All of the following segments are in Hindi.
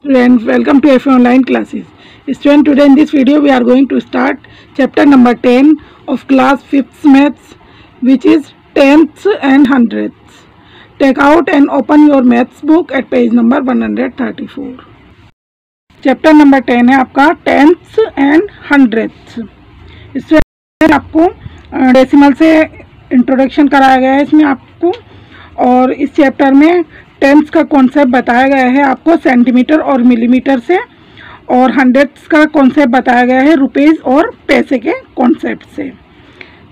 Students, welcome to FA online classes. Student, today in this video we are going to start chapter number 10 of class 5th maths, which is 10th and 100th. Take out and open your maths book at page number 134. Chapter number 10 है आपका 10th एंड 100th. इसमें आपको डेसिमल से इंट्रोडक्शन कराया गया है इसमें आपको, और इस चैप्टर में 10th का कॉन्सेप्ट बताया गया है आपको सेंटीमीटर और मिलीमीटर से, और 100th का कॉन्सेप्ट बताया गया है रुपीज़ और पैसे के कॉन्सेप्ट से.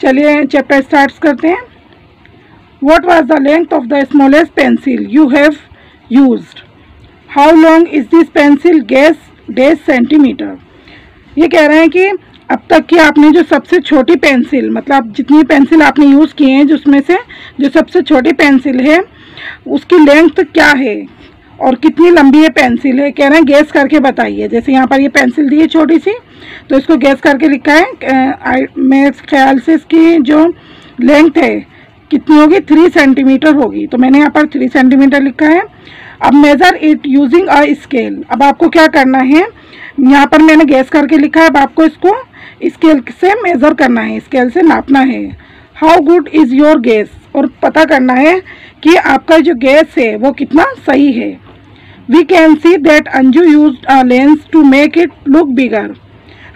चलिए चैप्टर स्टार्ट करते हैं. What was the length of the smallest pencil you have used? How long is this pencil? Guess days centimetre. ये कह रहे हैं कि अब तक की आपने जो सबसे छोटी पेंसिल, मतलब जितनी पेंसिल आपने यूज़ किए हैं जिसमें से जो सबसे छोटी पेंसिल है उसकी लेंथ क्या है और कितनी लंबी ये पेंसिल है. कह रहे हैं गैस करके बताइए. जैसे यहाँ पर ये पेंसिल दी है छोटी सी, तो इसको गैस करके लिखा है. मेरे ख्याल से इसकी जो लेंथ है कितनी होगी? 3 सेंटीमीटर होगी. तो मैंने यहाँ पर 3 सेंटीमीटर लिखा है. अब measure it using a scale. अब आपको क्या करना है, यहाँ पर मैंने गैस करके लिखा है, अब आपको इसको स्केल से मेज़र करना है, स्केल से नापना है. How good is your guess, और पता करना है कि आपका जो गैस है वो कितना सही है. We can see that Anju used a lens to make it look bigger.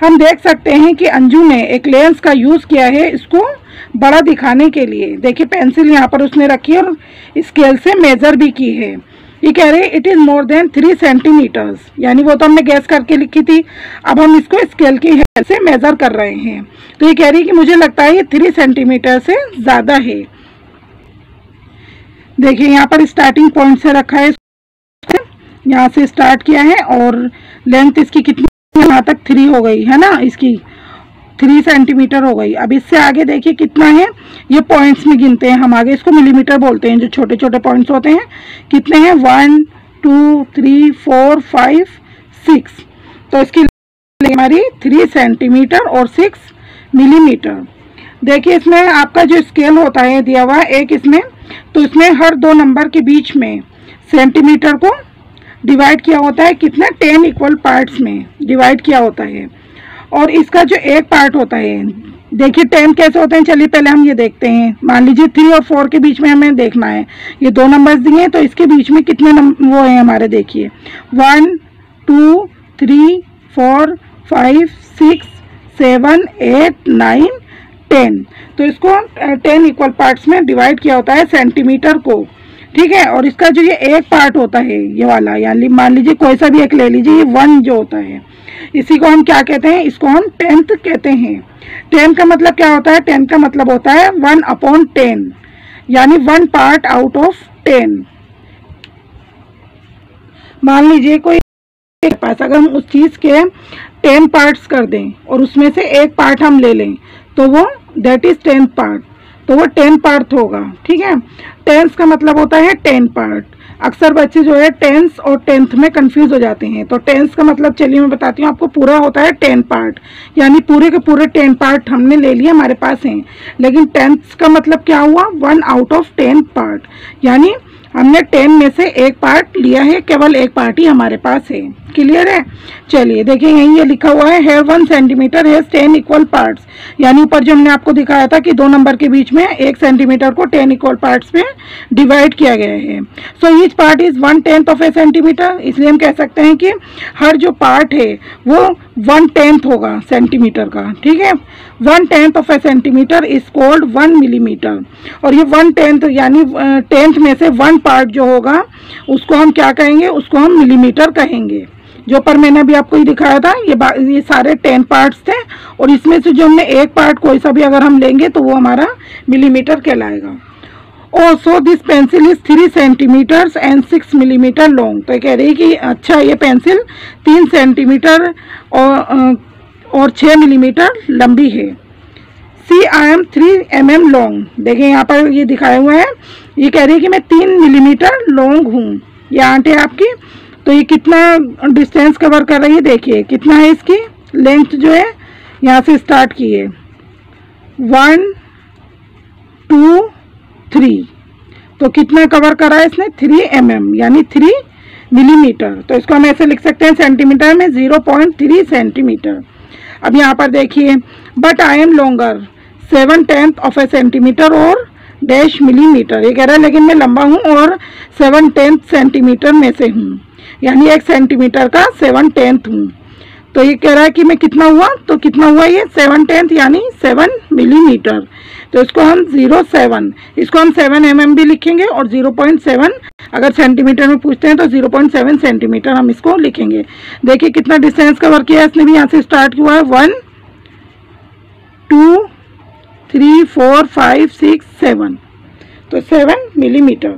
हम देख सकते हैं कि अंजू ने एक लेंस का यूज़ किया है इसको बड़ा दिखाने के लिए. देखिए पेंसिल यहाँ पर उसने रखी है और स्केल से मेज़र भी की है. ये कह रहे हैं it is more than 3 centimetres, यानी वो तो हमने गैस करके लिखी थी, अब हम इसको स्केल की हेल्प से मेज़र कर रहे हैं. तो ये कह रही है कि मुझे लगता है ये 3 सेंटीमीटर से ज़्यादा है. देखिए यहाँ पर स्टार्टिंग पॉइंट से रखा है, यहाँ से स्टार्ट किया है और लेंथ इसकी कितनी, यहाँ तक 3 हो गई है ना, इसकी 3 सेंटीमीटर हो गई. अब इससे आगे देखिए कितना है, ये पॉइंट्स में गिनते हैं हम, आगे इसको मिलीमीटर बोलते हैं, जो छोटे छोटे पॉइंट्स होते हैं. कितने हैं? 1 2 3 4 5 6. तो इसकी हमारी 3 सेंटीमीटर और 6 मिलीमीटर. देखिए इसमें आपका जो स्केल होता है दिया हुआ एक इसमें, तो इसमें हर 2 नंबर के बीच में सेंटीमीटर को डिवाइड किया होता है. कितना? 10 इक्वल पार्ट्स में डिवाइड किया होता है. और इसका जो एक पार्ट होता है, देखिए 10 कैसे होते हैं, चलिए पहले हम ये देखते हैं. मान लीजिए 3 और 4 के बीच में हमें देखना है, ये 2 नंबर्स दिए हैं, तो इसके बीच में कितने वो हैं हमारे, देखिए 1 2 3 4 5 6 7 8 9 10. तो इसको 10 इक्वल पार्ट्स में डिवाइड किया होता है सेंटीमीटर को, ठीक है. और इसका जो ये एक पार्ट होता है ये वाला, यानी मान लीजिए कोई सा भी एक ले लीजिए, ये 1 जो होता है, इसी को हम क्या कहते हैं? इसको हम 10th कहते हैं. 10 का मतलब क्या होता है? 10 का मतलब होता है 1/10, यानी 1 पार्ट आउट ऑफ 10. मान लीजिए कोई पास अगर हम उस चीज़ के 10 पार्ट्स कर दें और उसमें से एक पार्ट हम ले लें, तो वो दैट इज 10th पार्ट, तो वो 10 पार्ट होगा, ठीक है. 10th का मतलब होता है 10 पार्ट. अक्सर बच्चे जो है 10th और 10th में कंफ्यूज हो जाते हैं. तो 10th का मतलब चलिए मैं बताती हूँ आपको, पूरा होता है 10 पार्ट, यानी पूरे के पूरे 10 पार्ट हमने ले लिए, हमारे पास हैं. लेकिन 10th का मतलब क्या हुआ? 1 आउट ऑफ 10 पार्ट, यानी हमने 10 में से एक पार्ट लिया है, केवल एक पार्ट ही हमारे पास है. क्लियर है? चलिए देखिए यहीं ये लिखा हुआ है, here 1 centimetre has 10 equal parts, यानी ऊपर जो हमने आपको दिखाया था कि 2 नंबर के बीच में 1 सेंटीमीटर को 10 इक्वल पार्ट्स में डिवाइड किया गया है. So each part is 1/10 of a centimetre. इसलिए हम कह सकते हैं कि हर जो पार्ट है वो 1/10 होगा सेंटीमीटर का, ठीक है. 1/10 of a centimetre is called 1 millimetre. और ये 1/10 यानी 10th में से 1 पार्ट जो होगा उसको हम क्या कहेंगे? उसको हम मिलीमीटर कहेंगे. जो पर मैंने अभी आपको ये दिखाया था, ये सारे 10 पार्ट्स थे, और इसमें से जो हमने एक पार्ट कोई सा भी अगर हम लेंगे तो वो हमारा मिलीमीटर कहलाएगा. Also this pencil is 3 centimetres and 6 millimetre long. तो कह रही है कि अच्छा ये पेंसिल 3 सेंटीमीटर और 6 मिलीमीटर लंबी है. सी आई एम 3 mm लॉन्ग. देखिए यहाँ पर ये दिखाया हुआ है, ये कह रही है कि मैं 3 मिलीमीटर लॉन्ग हूँ. ये आंट है आपकी, तो ये कितना डिस्टेंस कवर कर रही है, देखिए कितना है इसकी लेंथ जो है, यहाँ से स्टार्ट की है 1 2 3, तो कितना कवर करा है इसने? 3 mm, यानी 3 मिलीमीटर, तो इसको हम ऐसे लिख सकते हैं सेंटीमीटर में 0.3 सेंटीमीटर। अब यहाँ पर देखिए, but I am longer 7/10 of a centimetre और डैश मिलीमीटर, ये कह रहा है लेकिन मैं लंबा हूँ और 7/10 सेंटीमीटर में से हूँ, यानी 1 सेंटीमीटर का 7/10 हूँ। तो ये कह रहा है कि मैं कितना हुआ, तो कितना हुआ ये 7/10 यानी 7 मिलीमीटर। तो इसको हम 0.7, इसको हम 7 mm भी लिखेंगे और 0.7 अगर सेंटीमीटर में पूछते हैं तो 0.7 सेंटीमीटर हम इसको लिखेंगे। देखिए कितना डिस्टेंस कवर किया है इसने भी, यहाँ से स्टार्ट किया है 1 2 3 4 5 6 7, तो 7 millimetre.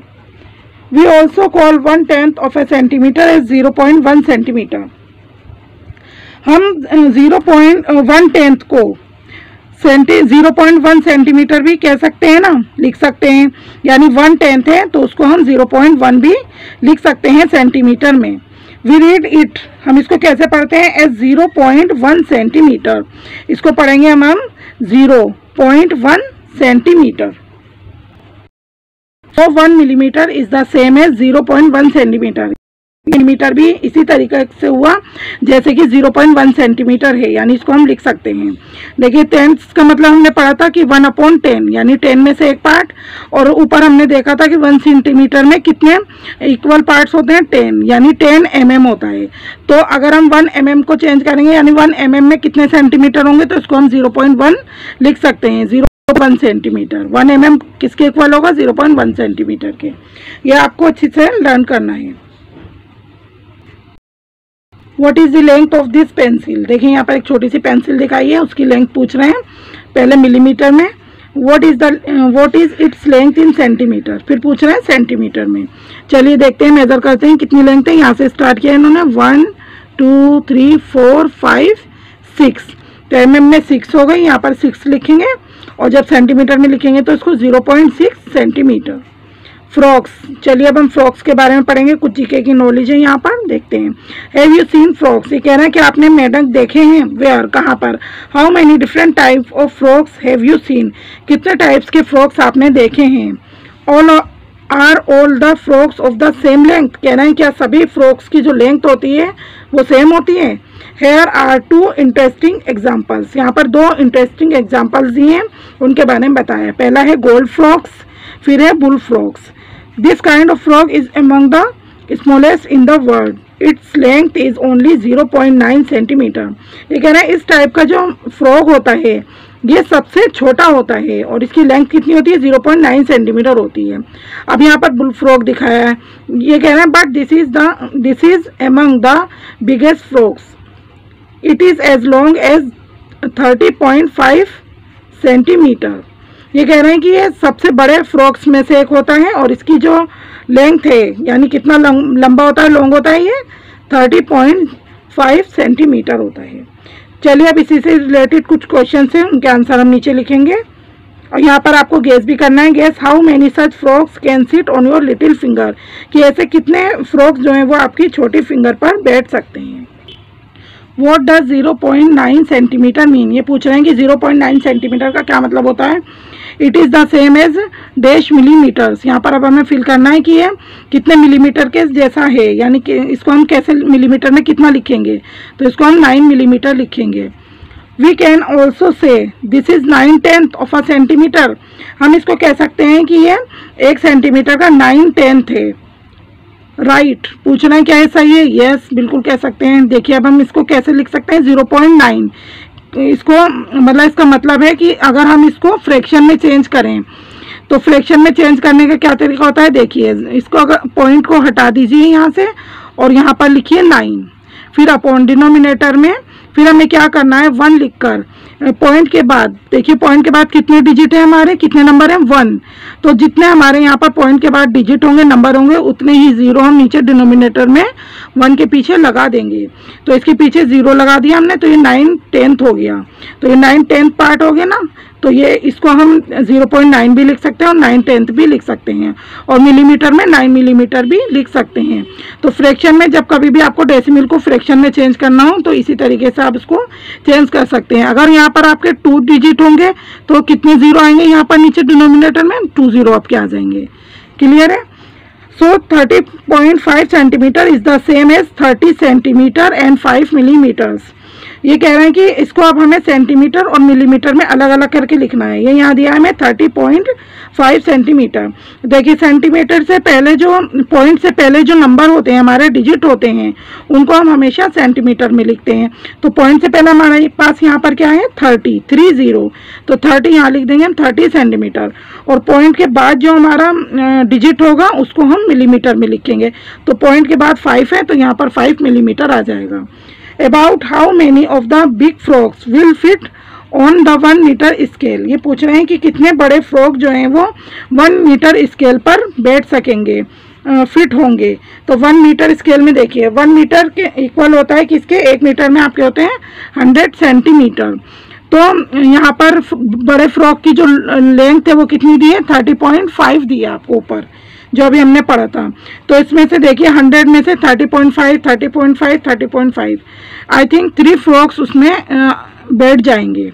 We also call 1/10 of a centimetre as 0.1 centimetre. हम 0.1/10 को 0.1 सेंटीमीटर भी कह सकते हैं ना, लिख सकते हैं, यानी 1/10 है तो उसको हम 0.1 भी लिख सकते हैं सेंटीमीटर में। वी रीड इट, हम इसको कैसे पढ़ते हैं, एज 0.1 सेंटीमीटर। इसको पढ़ेंगे हम 0.1 centimetre. So 1 millimetre is the same as 0.1 centimetre. Millimetre भी इसी तरीके से हुआ जैसे कि 0.1 सेंटीमीटर है, यानी इसको हम लिख सकते हैं। देखिए 10 का मतलब हमने पढ़ा था कि 1/10 यानी 10 में से एक पार्ट, और ऊपर हमने देखा था कि 1 सेंटीमीटर में कितने इक्वल पार्ट्स होते हैं, 10 यानी 10 mm होता है। तो अगर हम 1 mm को चेंज करेंगे यानी 1 mm में कितने सेंटीमीटर होंगे, तो इसको हम 0.1 लिख सकते हैं। 0.1 सेंटीमीटर, 1 mm किसके इक्वल होगा, 0.1 सेंटीमीटर के। ये आपको अच्छे से लर्न करना है। What is the length of this pencil? देखिए यहाँ पर एक छोटी सी पेंसिल दिखाई है, उसकी लेंथ पूछ रहे हैं, पहले मिलीमीटर में। What is its length in centimetre, फिर पूछ रहे हैं सेंटीमीटर में। चलिए देखते हैं, मेजर करते हैं कितनी लेंथ है। यहाँ से स्टार्ट किया इन्होंने 1 2 3 4 5 6, तो mm में 6 हो गई, यहाँ पर 6 लिखेंगे, और जब सेंटीमीटर में लिखेंगे तो इसको 0.6 सेंटीमीटर। फ्रॉक्स, चलिए अब हम फ्रॉक्स के बारे में पढ़ेंगे, कुछ जीके की नॉलेज है यहाँ पर, देखते हैं। हैव यू सीन फ्रॉक्स, ये कह रहा है कि आपने मेढक देखे हैं, वेयर कहाँ पर। How many different type of frogs have you seen, कितने टाइप्स के फ्रॉक्स आपने देखे हैं। All the frogs of the same length, कह रहे हैं क्या सभी फ्रॉक्स की जो लेंथ होती है वो सेम होती है। हेयर आर 2 इंटरेस्टिंग एग्जाम्पल्स, यहाँ पर 2 इंटरेस्टिंग एग्जाम्पल्स दिए हैं, उनके बारे में बताया। पहला है गोल्ड फ्रॉक्स, फिर है bull frogs. This kind of frog is among the smallest in the world. Its length is only 0.9 centimetre. ये कह रहा है इस टाइप का जो फ्रॉग होता है ये सबसे छोटा होता है, और इसकी लेंथ कितनी होती है, 0.9 सेंटीमीटर होती है। अब यहाँ पर बुल फ्रॉग दिखाया है, ये कह रहा है but this is among the biggest frogs. It is as long as 30.5 centimetre. ये कह रहे हैं कि ये सबसे बड़े फ्रॉक्स में से एक होता है, और इसकी जो लेंथ है यानी कितना लंबा होता है, लॉन्ग होता है, ये 30.5 सेंटीमीटर होता है। चलिए अब इसी से रिलेटेड कुछ क्वेश्चन हैं, उनके आंसर हम नीचे लिखेंगे, और यहाँ पर आपको गेस भी करना है। Guess how many such frogs can sit on your little finger, कि ऐसे कितने फ्रॉक्स जो हैं वो आपकी छोटी फिंगर पर बैठ सकते हैं। What does 0.9 सेंटीमीटर मीन, ये पूछ रहे हैं कि 0.9 सेंटीमीटर का क्या मतलब होता है। It is the same as dash millimetres, यहाँ पर अब हमें फिल करना है कि ये कितने मिलीमीटर के जैसा है, यानी कि इसको हम कैसे मिलीमीटर में कितना लिखेंगे, तो इसको हम 9 मिलीमीटर लिखेंगे। We can also say this is 9/10 of a centimetre, हम इसको कह सकते हैं कि ये 1 सेंटीमीटर का 9/10 है। राइट, पूछना है क्या है सही है, यस बिल्कुल कह सकते हैं। देखिए अब हम इसको कैसे लिख सकते हैं, 0.9, इसको मतलब इसका मतलब है कि अगर हम इसको फ्रैक्शन में चेंज करें, तो फ्रैक्शन में चेंज करने का क्या तरीका होता है, देखिए इसको अगर पॉइंट को हटा दीजिए यहाँ से, और यहाँ पर लिखिए 9, फिर अपॉन डिनोमिनेटर में, फिर हमें क्या करना है 1 लिखकर पॉइंट के बाद, देखिए पॉइंट के बाद कितने डिजिट है हमारे, कितने नंबर हैं 1, तो जितने हमारे यहाँ पर पॉइंट के बाद डिजिट होंगे, नंबर होंगे, उतने ही 0 हम नीचे डिनोमिनेटर में 1 के पीछे लगा देंगे। तो इसके पीछे 0 लगा दिया हमने, तो ये 9/10 हो गया, तो ये 9/10 पार्ट हो गया ना, तो ये इसको हम 0.9 भी लिख सकते हैं और 9/10 भी लिख सकते हैं, और मिलीमीटर में 9 मिलीमीटर भी लिख सकते हैं। तो फ्रैक्शन में जब कभी भी आपको डेसिमल को फ्रैक्शन में चेंज करना हो तो इसी तरीके से आप इसको चेंज कर सकते हैं। अगर यहाँ पर आपके 2 डिजिट होंगे तो कितने 0 आएंगे यहाँ पर नीचे डिनोमिनेटर में, 2 0 आपके आ जाएंगे। क्लियर है। So 30.5 centimeter is the same as 30 centimeter and 5 millimeters. ये कह रहे हैं कि इसको अब हमें सेंटीमीटर और मिलीमीटर में अलग अलग करके लिखना है। ये यहाँ दिया है हमें 30.5 सेंटीमीटर। देखिए सेंटीमीटर से पहले जो पॉइंट से पहले जो नंबर होते हैं, हमारे डिजिट होते हैं, उनको हम हमेशा सेंटीमीटर में लिखते हैं। तो पॉइंट से पहले हमारे पास यहाँ पर क्या है 30, तो 30 यहाँ लिख देंगे हम 30 सेंटीमीटर, और पॉइंट के बाद जो हमारा डिजिट होगा उसको हम मिलीमीटर में लिखेंगे। तो पॉइंट के बाद 5 है तो यहाँ पर 5 मिलीमीटर आ जाएगा। About how many of the big frogs will fit on the 1 meter scale? ये पूछ रहे हैं कि कितने बड़े फ्रॉग जो हैं वो 1 मीटर स्केल पर बैठ सकेंगे, फिट होंगे। तो 1 मीटर स्केल में देखिए 1 मीटर के इक्वल होता है किसके, 1 मीटर में आपके होते हैं 100 सेंटीमीटर। तो यहाँ पर बड़े फ्रॉग की जो लेंथ है वो कितनी दी है, 30.5 दी है आपको ऊपर, जो अभी हमने पढ़ा था। तो इसमें से देखिए 100 में से 30.5, 30.5, 30.5, आई थिंक 3 फ्रॉग्स उसमें बैठ जाएंगे।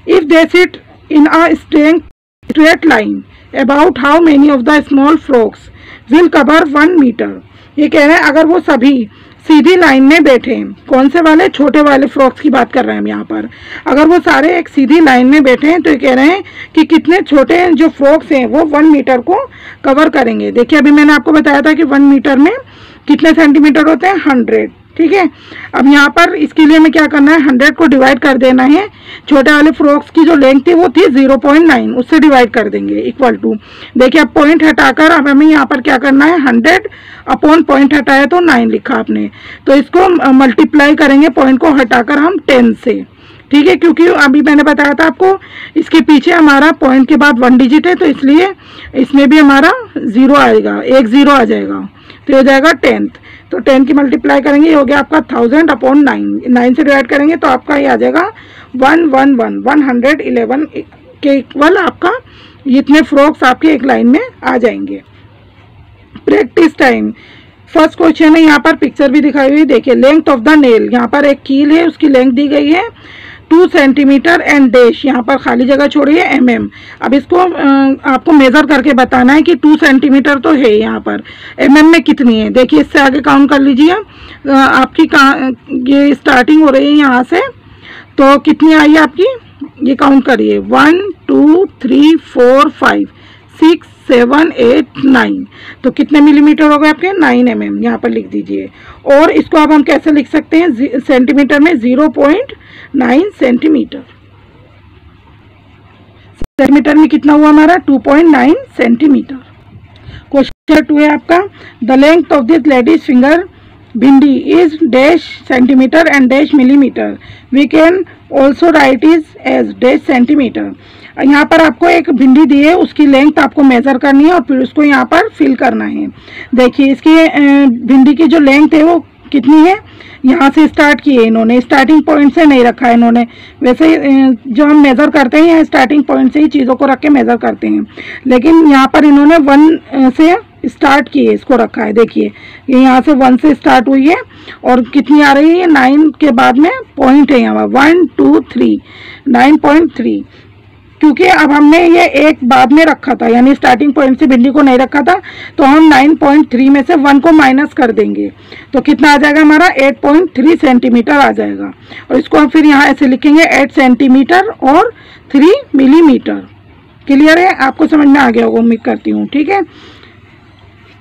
If they sit in a straight line, about how many of the small frogs will cover 1 metre. ये कह रहे हैं अगर वो सभी सीधी लाइन में बैठे, कौन से वाले, छोटे वाले फ्रॉक्स की बात कर रहे हैं हम यहाँ पर, अगर वो सारे एक सीधी लाइन में बैठे हैं तो ये कह रहे हैं कि कितने छोटे जो फ्रॉक्स हैं वो 1 मीटर को कवर करेंगे। देखिए अभी मैंने आपको बताया था कि 1 मीटर में कितने सेंटीमीटर होते हैं, 100, ठीक है। अब यहाँ पर इसके लिए हमें क्या करना है, 100 को डिवाइड कर देना है। छोटे वाले फ्रॉक्स की जो लेंथ थी वो थी 0.9, उससे डिवाइड कर देंगे इक्वल टू। देखिए अब पॉइंट हटाकर अब हमें यहाँ पर क्या करना है, 100 अपॉन पॉइंट हटाया तो 9 लिखा आपने, तो इसको मल्टीप्लाई करेंगे पॉइंट को हटाकर हम 10 से, ठीक है। क्योंकि अभी मैंने बताया था आपको इसके पीछे हमारा पॉइंट के बाद 1 डिजिट है, तो इसलिए इसमें भी हमारा 0 आएगा, एक 0 आ जाएगा, तो हो जाएगा 10th। तो 10 की मल्टीप्लाई करेंगे, ये हो गया आपका 1000 अपॉन 9 से डिवाइड करेंगे तो आपका ये आ जाएगा 111 के इक्वल आपका इतने फ्रॉक्स आपके एक लाइन में आ जाएंगे। प्रैक्टिस टाइम, फर्स्ट क्वेश्चन है, यहाँ पर पिक्चर भी दिखाई हुई, देखिए लेंथ ऑफ द नेल, यहाँ पर एक कील है उसकी लेंथ दी गई है 2 सेंटीमीटर एंड डैश, यहाँ पर खाली जगह छोड़ी है mm। अब इसको आपको मेजर करके बताना है कि 2 सेंटीमीटर तो है, यहाँ पर mm में कितनी है। देखिए इससे आगे काउंट कर लीजिए, आपकी ये स्टार्टिंग हो रही है यहाँ से, तो कितनी आई है आपकी, ये काउंट करिए 1 2 3 4 5 6 7 8 9, तो कितने मिलीमीटर हो गए आपके, 9 mm, यहाँ पर लिख दीजिए। और इसको अब हम कैसे लिख सकते हैं, सेंटीमीटर में 0.9 सेंटीमीटर, सेंटीमीटर में कितना हुआ हमारा 2.9 सेंटीमीटर। क्वेश्चन 2 है आपका, the length of this ladies finger bhindi is dash centimetre and dash millimetre, we can also write is as dash centimetre. यहाँ पर आपको एक भिंडी दी है, उसकी लेंथ आपको मेजर करनी है और फिर उसको यहाँ पर फिल करना है। देखिए इसकी भिंडी की जो लेंथ है वो कितनी है, यहाँ से स्टार्ट की है इन्होंने, स्टार्टिंग पॉइंट से नहीं रखा है इन्होंने। वैसे जो हम मेज़र करते हैं स्टार्टिंग पॉइंट से ही चीज़ों को रख के मेज़र करते हैं, लेकिन यहाँ पर इन्होंने 1 से स्टार्ट की है, इसको रखा है। देखिए ये यहाँ से 1 से स्टार्ट हुई है और कितनी आ रही है, 9 के बाद में पॉइंट है यहाँ 1 2 3 9.3। क्योंकि अब हमने ये एक बाद में रखा था, यानी स्टार्टिंग पॉइंट से भिंडी को नहीं रखा था, तो हम 9.3 में से 1 को माइनस कर देंगे तो कितना आ जाएगा हमारा 8.3 सेंटीमीटर आ जाएगा। और इसको हम फिर यहाँ ऐसे लिखेंगे 8 सेंटीमीटर और 3 मिलीमीटर। क्लियर है, आपको समझ में आ गया होगा उम्मीद करती हूँ, ठीक है।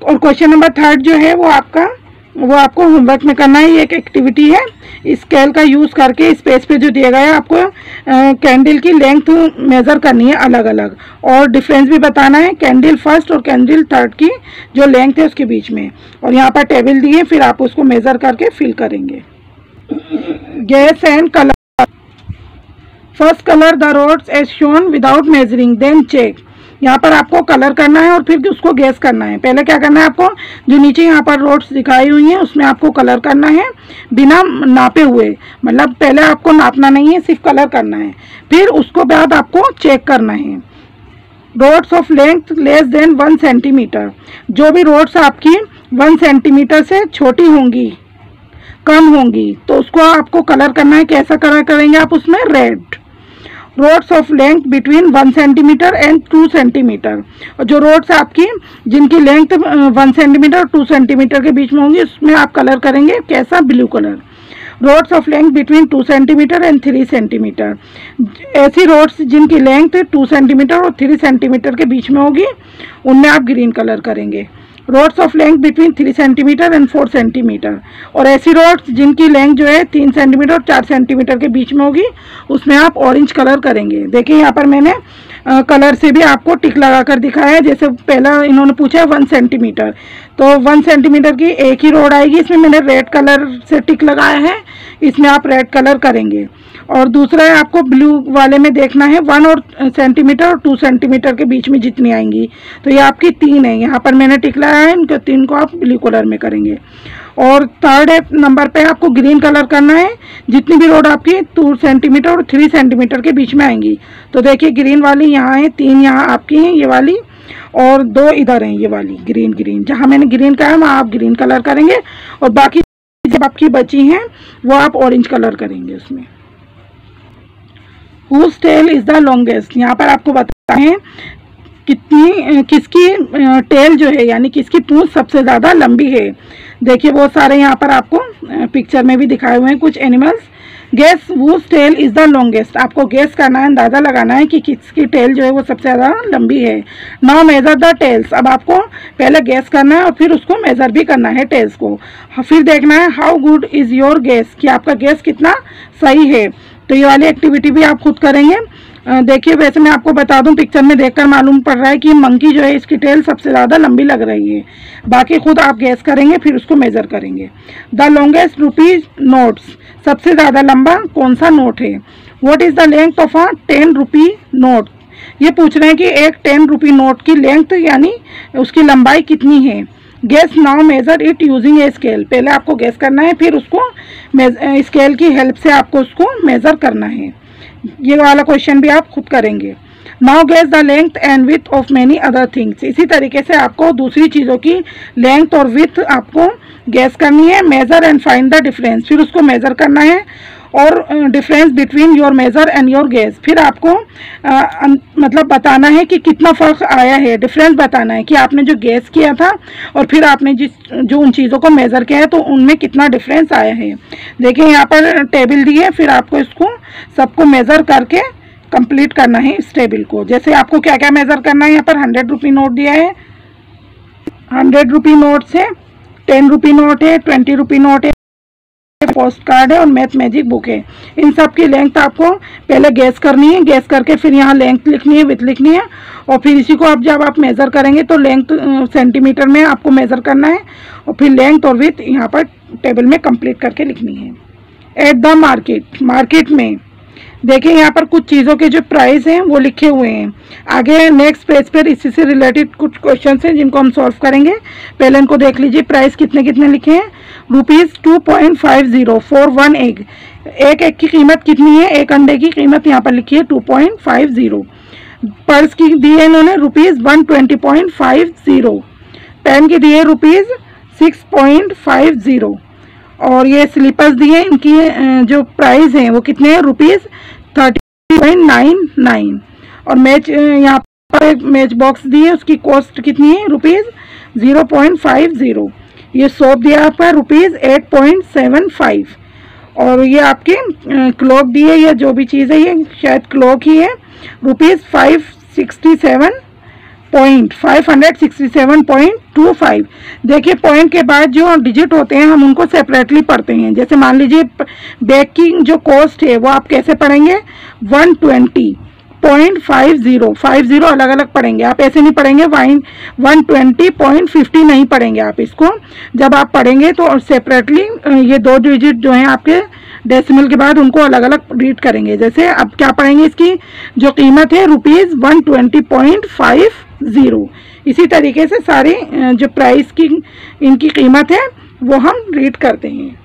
और क्वेश्चन नंबर 3 जो है वो आपको होमवर्क में करना है। ये एक एक्टिविटी है, स्केल का यूज़ करके इस पेज पे जो दिया गया है आपको कैंडल की लेंथ मेज़र करनी है अलग अलग, और डिफरेंस भी बताना है कैंडल फर्स्ट और कैंडल थर्ड की जो लेंथ है उसके बीच में। और यहाँ पर टेबल दी है, फिर आप उसको मेज़र करके फिल करेंगे। Guess and colour, first colour the rods as shown without measuring then check. यहाँ पर आपको कलर करना है और फिर उसको गैस करना है। पहले क्या करना है आपको, जो नीचे यहाँ पर रोड्स दिखाई हुई हैं उसमें आपको कलर करना है बिना नापे हुए, मतलब पहले आपको नापना नहीं है, सिर्फ कलर करना है। फिर उसको बाद आपको चेक करना है। Rods of length less than 1 centimetre, जो भी रोड्स आपकी 1 सेंटीमीटर से छोटी होंगी, कम होंगी, तो उसको आपको कलर करना है। कैसा कलर करेंगे आप उसमें, red. Rods of length between 1 centimetre and 2 centimetre. और जो रोड्स आपकी जिनकी लेंथ 1 सेंटीमीटर और 2 सेंटीमीटर के बीच में होंगी उसमें आप कलर करेंगे कैसा, blue colour. Rods of length between 2 centimetre and 3 centimetre, ऐसी रोड्स जिनकी लेंथ 2 सेंटीमीटर और 3 सेंटीमीटर के बीच में होगी उनमें आप ग्रीन कलर करेंगे। Rods of length between 3 centimetre and 4 centimetre, और ऐसी रोड्स जिनकी लेंथ जो है 3 सेंटीमीटर और 4 सेंटीमीटर के बीच में होगी उसमें आप ऑरेंज कलर करेंगे। देखिए यहाँ पर मैंने कलर से भी आपको टिक लगा कर दिखाया है। जैसे पहला इन्होंने पूछा 1 सेंटीमीटर, तो 1 सेंटीमीटर की एक ही रोड आएगी, इसमें मैंने रेड कलर से टिक लगाया है, इसमें आप रेड कलर करेंगे। और दूसरा है आपको ब्लू वाले में देखना है 1 सेंटीमीटर और 2 सेंटीमीटर के बीच में जितनी आएंगी, तो ये आपकी 3 है, यहाँ पर मैंने टिक लगाया है, इनको 3 को आप ब्लू कलर में करेंगे। और थर्ड नंबर पे आपको ग्रीन कलर करना है, जितनी भी रोड आपकी 2 सेंटीमीटर और 3 सेंटीमीटर के बीच में आएंगी। तो देखिए ग्रीन वाली यहाँ है, 3 यहाँ आपकी हैं ये वाली, और 2 इधर हैं ये वाली ग्रीन। जहाँ मैंने ग्रीन कहा है वहाँ आप ग्रीन कलर करेंगे, और बाकी जब आपकी बची हैं वो आप ऑरेंज कलर करेंगे उसमें। Whose tail is the longest, यहाँ पर आपको बताना है किसकी टेल जो है यानी किसकी पूंछ सबसे ज़्यादा लंबी है। देखिए बहुत सारे यहाँ पर आपको पिक्चर में भी दिखाए हुए हैं कुछ animals. Guess whose tail is the longest, आपको गेस करना है, अंदाज़ा लगाना है कि किसकी टेल जो है वो सबसे ज़्यादा लंबी है। नाउ मेजर द टेल्स, अब आपको पहले गेस करना है और फिर उसको मेज़र भी करना है टेल्स को। फिर देखना है how good is your guess, कि आपका गेस कितना सही है। तो ये वाली एक्टिविटी भी आप खुद करेंगे। देखिए वैसे मैं आपको बता दूं, पिक्चर में देखकर मालूम पड़ रहा है कि मंकी जो है इसकी टेल सबसे ज़्यादा लंबी लग रही है। बाकी खुद आप गैस करेंगे फिर उसको मेज़र करेंगे। द लॉन्गेस्ट रुपीज नोट्स, सबसे ज़्यादा लंबा कौन सा नोट है। What is the length of a 10 rupee note, ये पूछ रहे हैं कि एक 10 रुपी नोट की लेंथ यानी उसकी लंबाई कितनी है। Guess now measure it using a scale, पहले आपको गेस करना है फिर उसको स्केल की हेल्प से आपको उसको मेज़र करना है। ये वाला क्वेश्चन भी आप खुद करेंगे। Now guess the length and width of many other things, इसी तरीके से आपको दूसरी चीज़ों की लेंथ और विथ आपको गेस करनी है। Measure and find the difference, फिर उसको मेज़र करना है और difference between your measure and your guess, फिर आपको मतलब बताना है कि कितना फ़र्क आया है, डिफरेंस बताना है कि आपने जो गेस किया था और फिर आपने जो उन चीज़ों को मेज़र किया है तो उनमें कितना डिफरेंस आया है। देखिए यहाँ पर टेबल दी है, फिर आपको इसको सबको मेज़र करके कंप्लीट करना है इस टेबल को। जैसे आपको क्या क्या मेज़र करना है, यहाँ पर 100 रुपी नोट दिया है, 100 रुपी नोट से 10 रुपी नोट है, 20 रुपी नोट है, पोस्ट कार्ड है और मैथ मैजिक बुक है। इन सब की लेंथ आपको पहले गैस करनी है, गैस करके फिर यहाँ लेंथ लिखनी है, विथ लिखनी है, और फिर इसी को आप जब आप मेज़र करेंगे तो लेंथ सेंटीमीटर में आपको मेज़र करना है और फिर लेंथ और विथ यहाँ पर टेबल में कंप्लीट करके लिखनी है। एट द मार्केट, मार्केट में देखिए यहाँ पर कुछ चीज़ों के जो प्राइस हैं वो लिखे हुए हैं। आगे नेक्स्ट पेज पर इसी से रिलेटेड कुछ क्वेश्चन हैं जिनको हम सॉल्व करेंगे। पहले इनको देख लीजिए, प्राइस कितने कितने लिखे हैं। ₹2.50 फॉर 1 एग, एक एग की कीमत कितनी है, एक अंडे की कीमत यहाँ पर लिखी है 2.50। पर्स की दी है इन्होंने ₹120.50, पेन की दी है ₹6.50, और ये स्लीपर्स दिए इनकी जो प्राइस हैं वो कितने हैं, ₹30.99। और मैच यहाँ पर एक मैच बॉक्स दी है, उसकी कॉस्ट कितनी है, ₹0.50। ये सोप दिया आपका ₹8.75। और ये आपके क्लॉक दी है, या जो भी चीज़ है ये शायद क्लॉक ही है, ₹567.25। देखिए पॉइंट के बाद जो डिजिट होते हैं हम उनको सेपरेटली पढ़ते हैं। जैसे मान लीजिए बैग की जो कॉस्ट है वो आप कैसे पढ़ेंगे, 120.50 अलग अलग पढ़ेंगे आप, ऐसे नहीं पढ़ेंगे 120.50 नहीं पढ़ेंगे आप। इसको जब आप पढ़ेंगे तो सेपरेटली ये दो डिजिट जो हैं आपके डेसिमल के बाद उनको अलग अलग रीड करेंगे। जैसे अब क्या पढ़ेंगे, इसकी जो कीमत है ₹120.50। इसी तरीके से सारी जो प्राइस की इनकी कीमत है वो हम रीड करते हैं।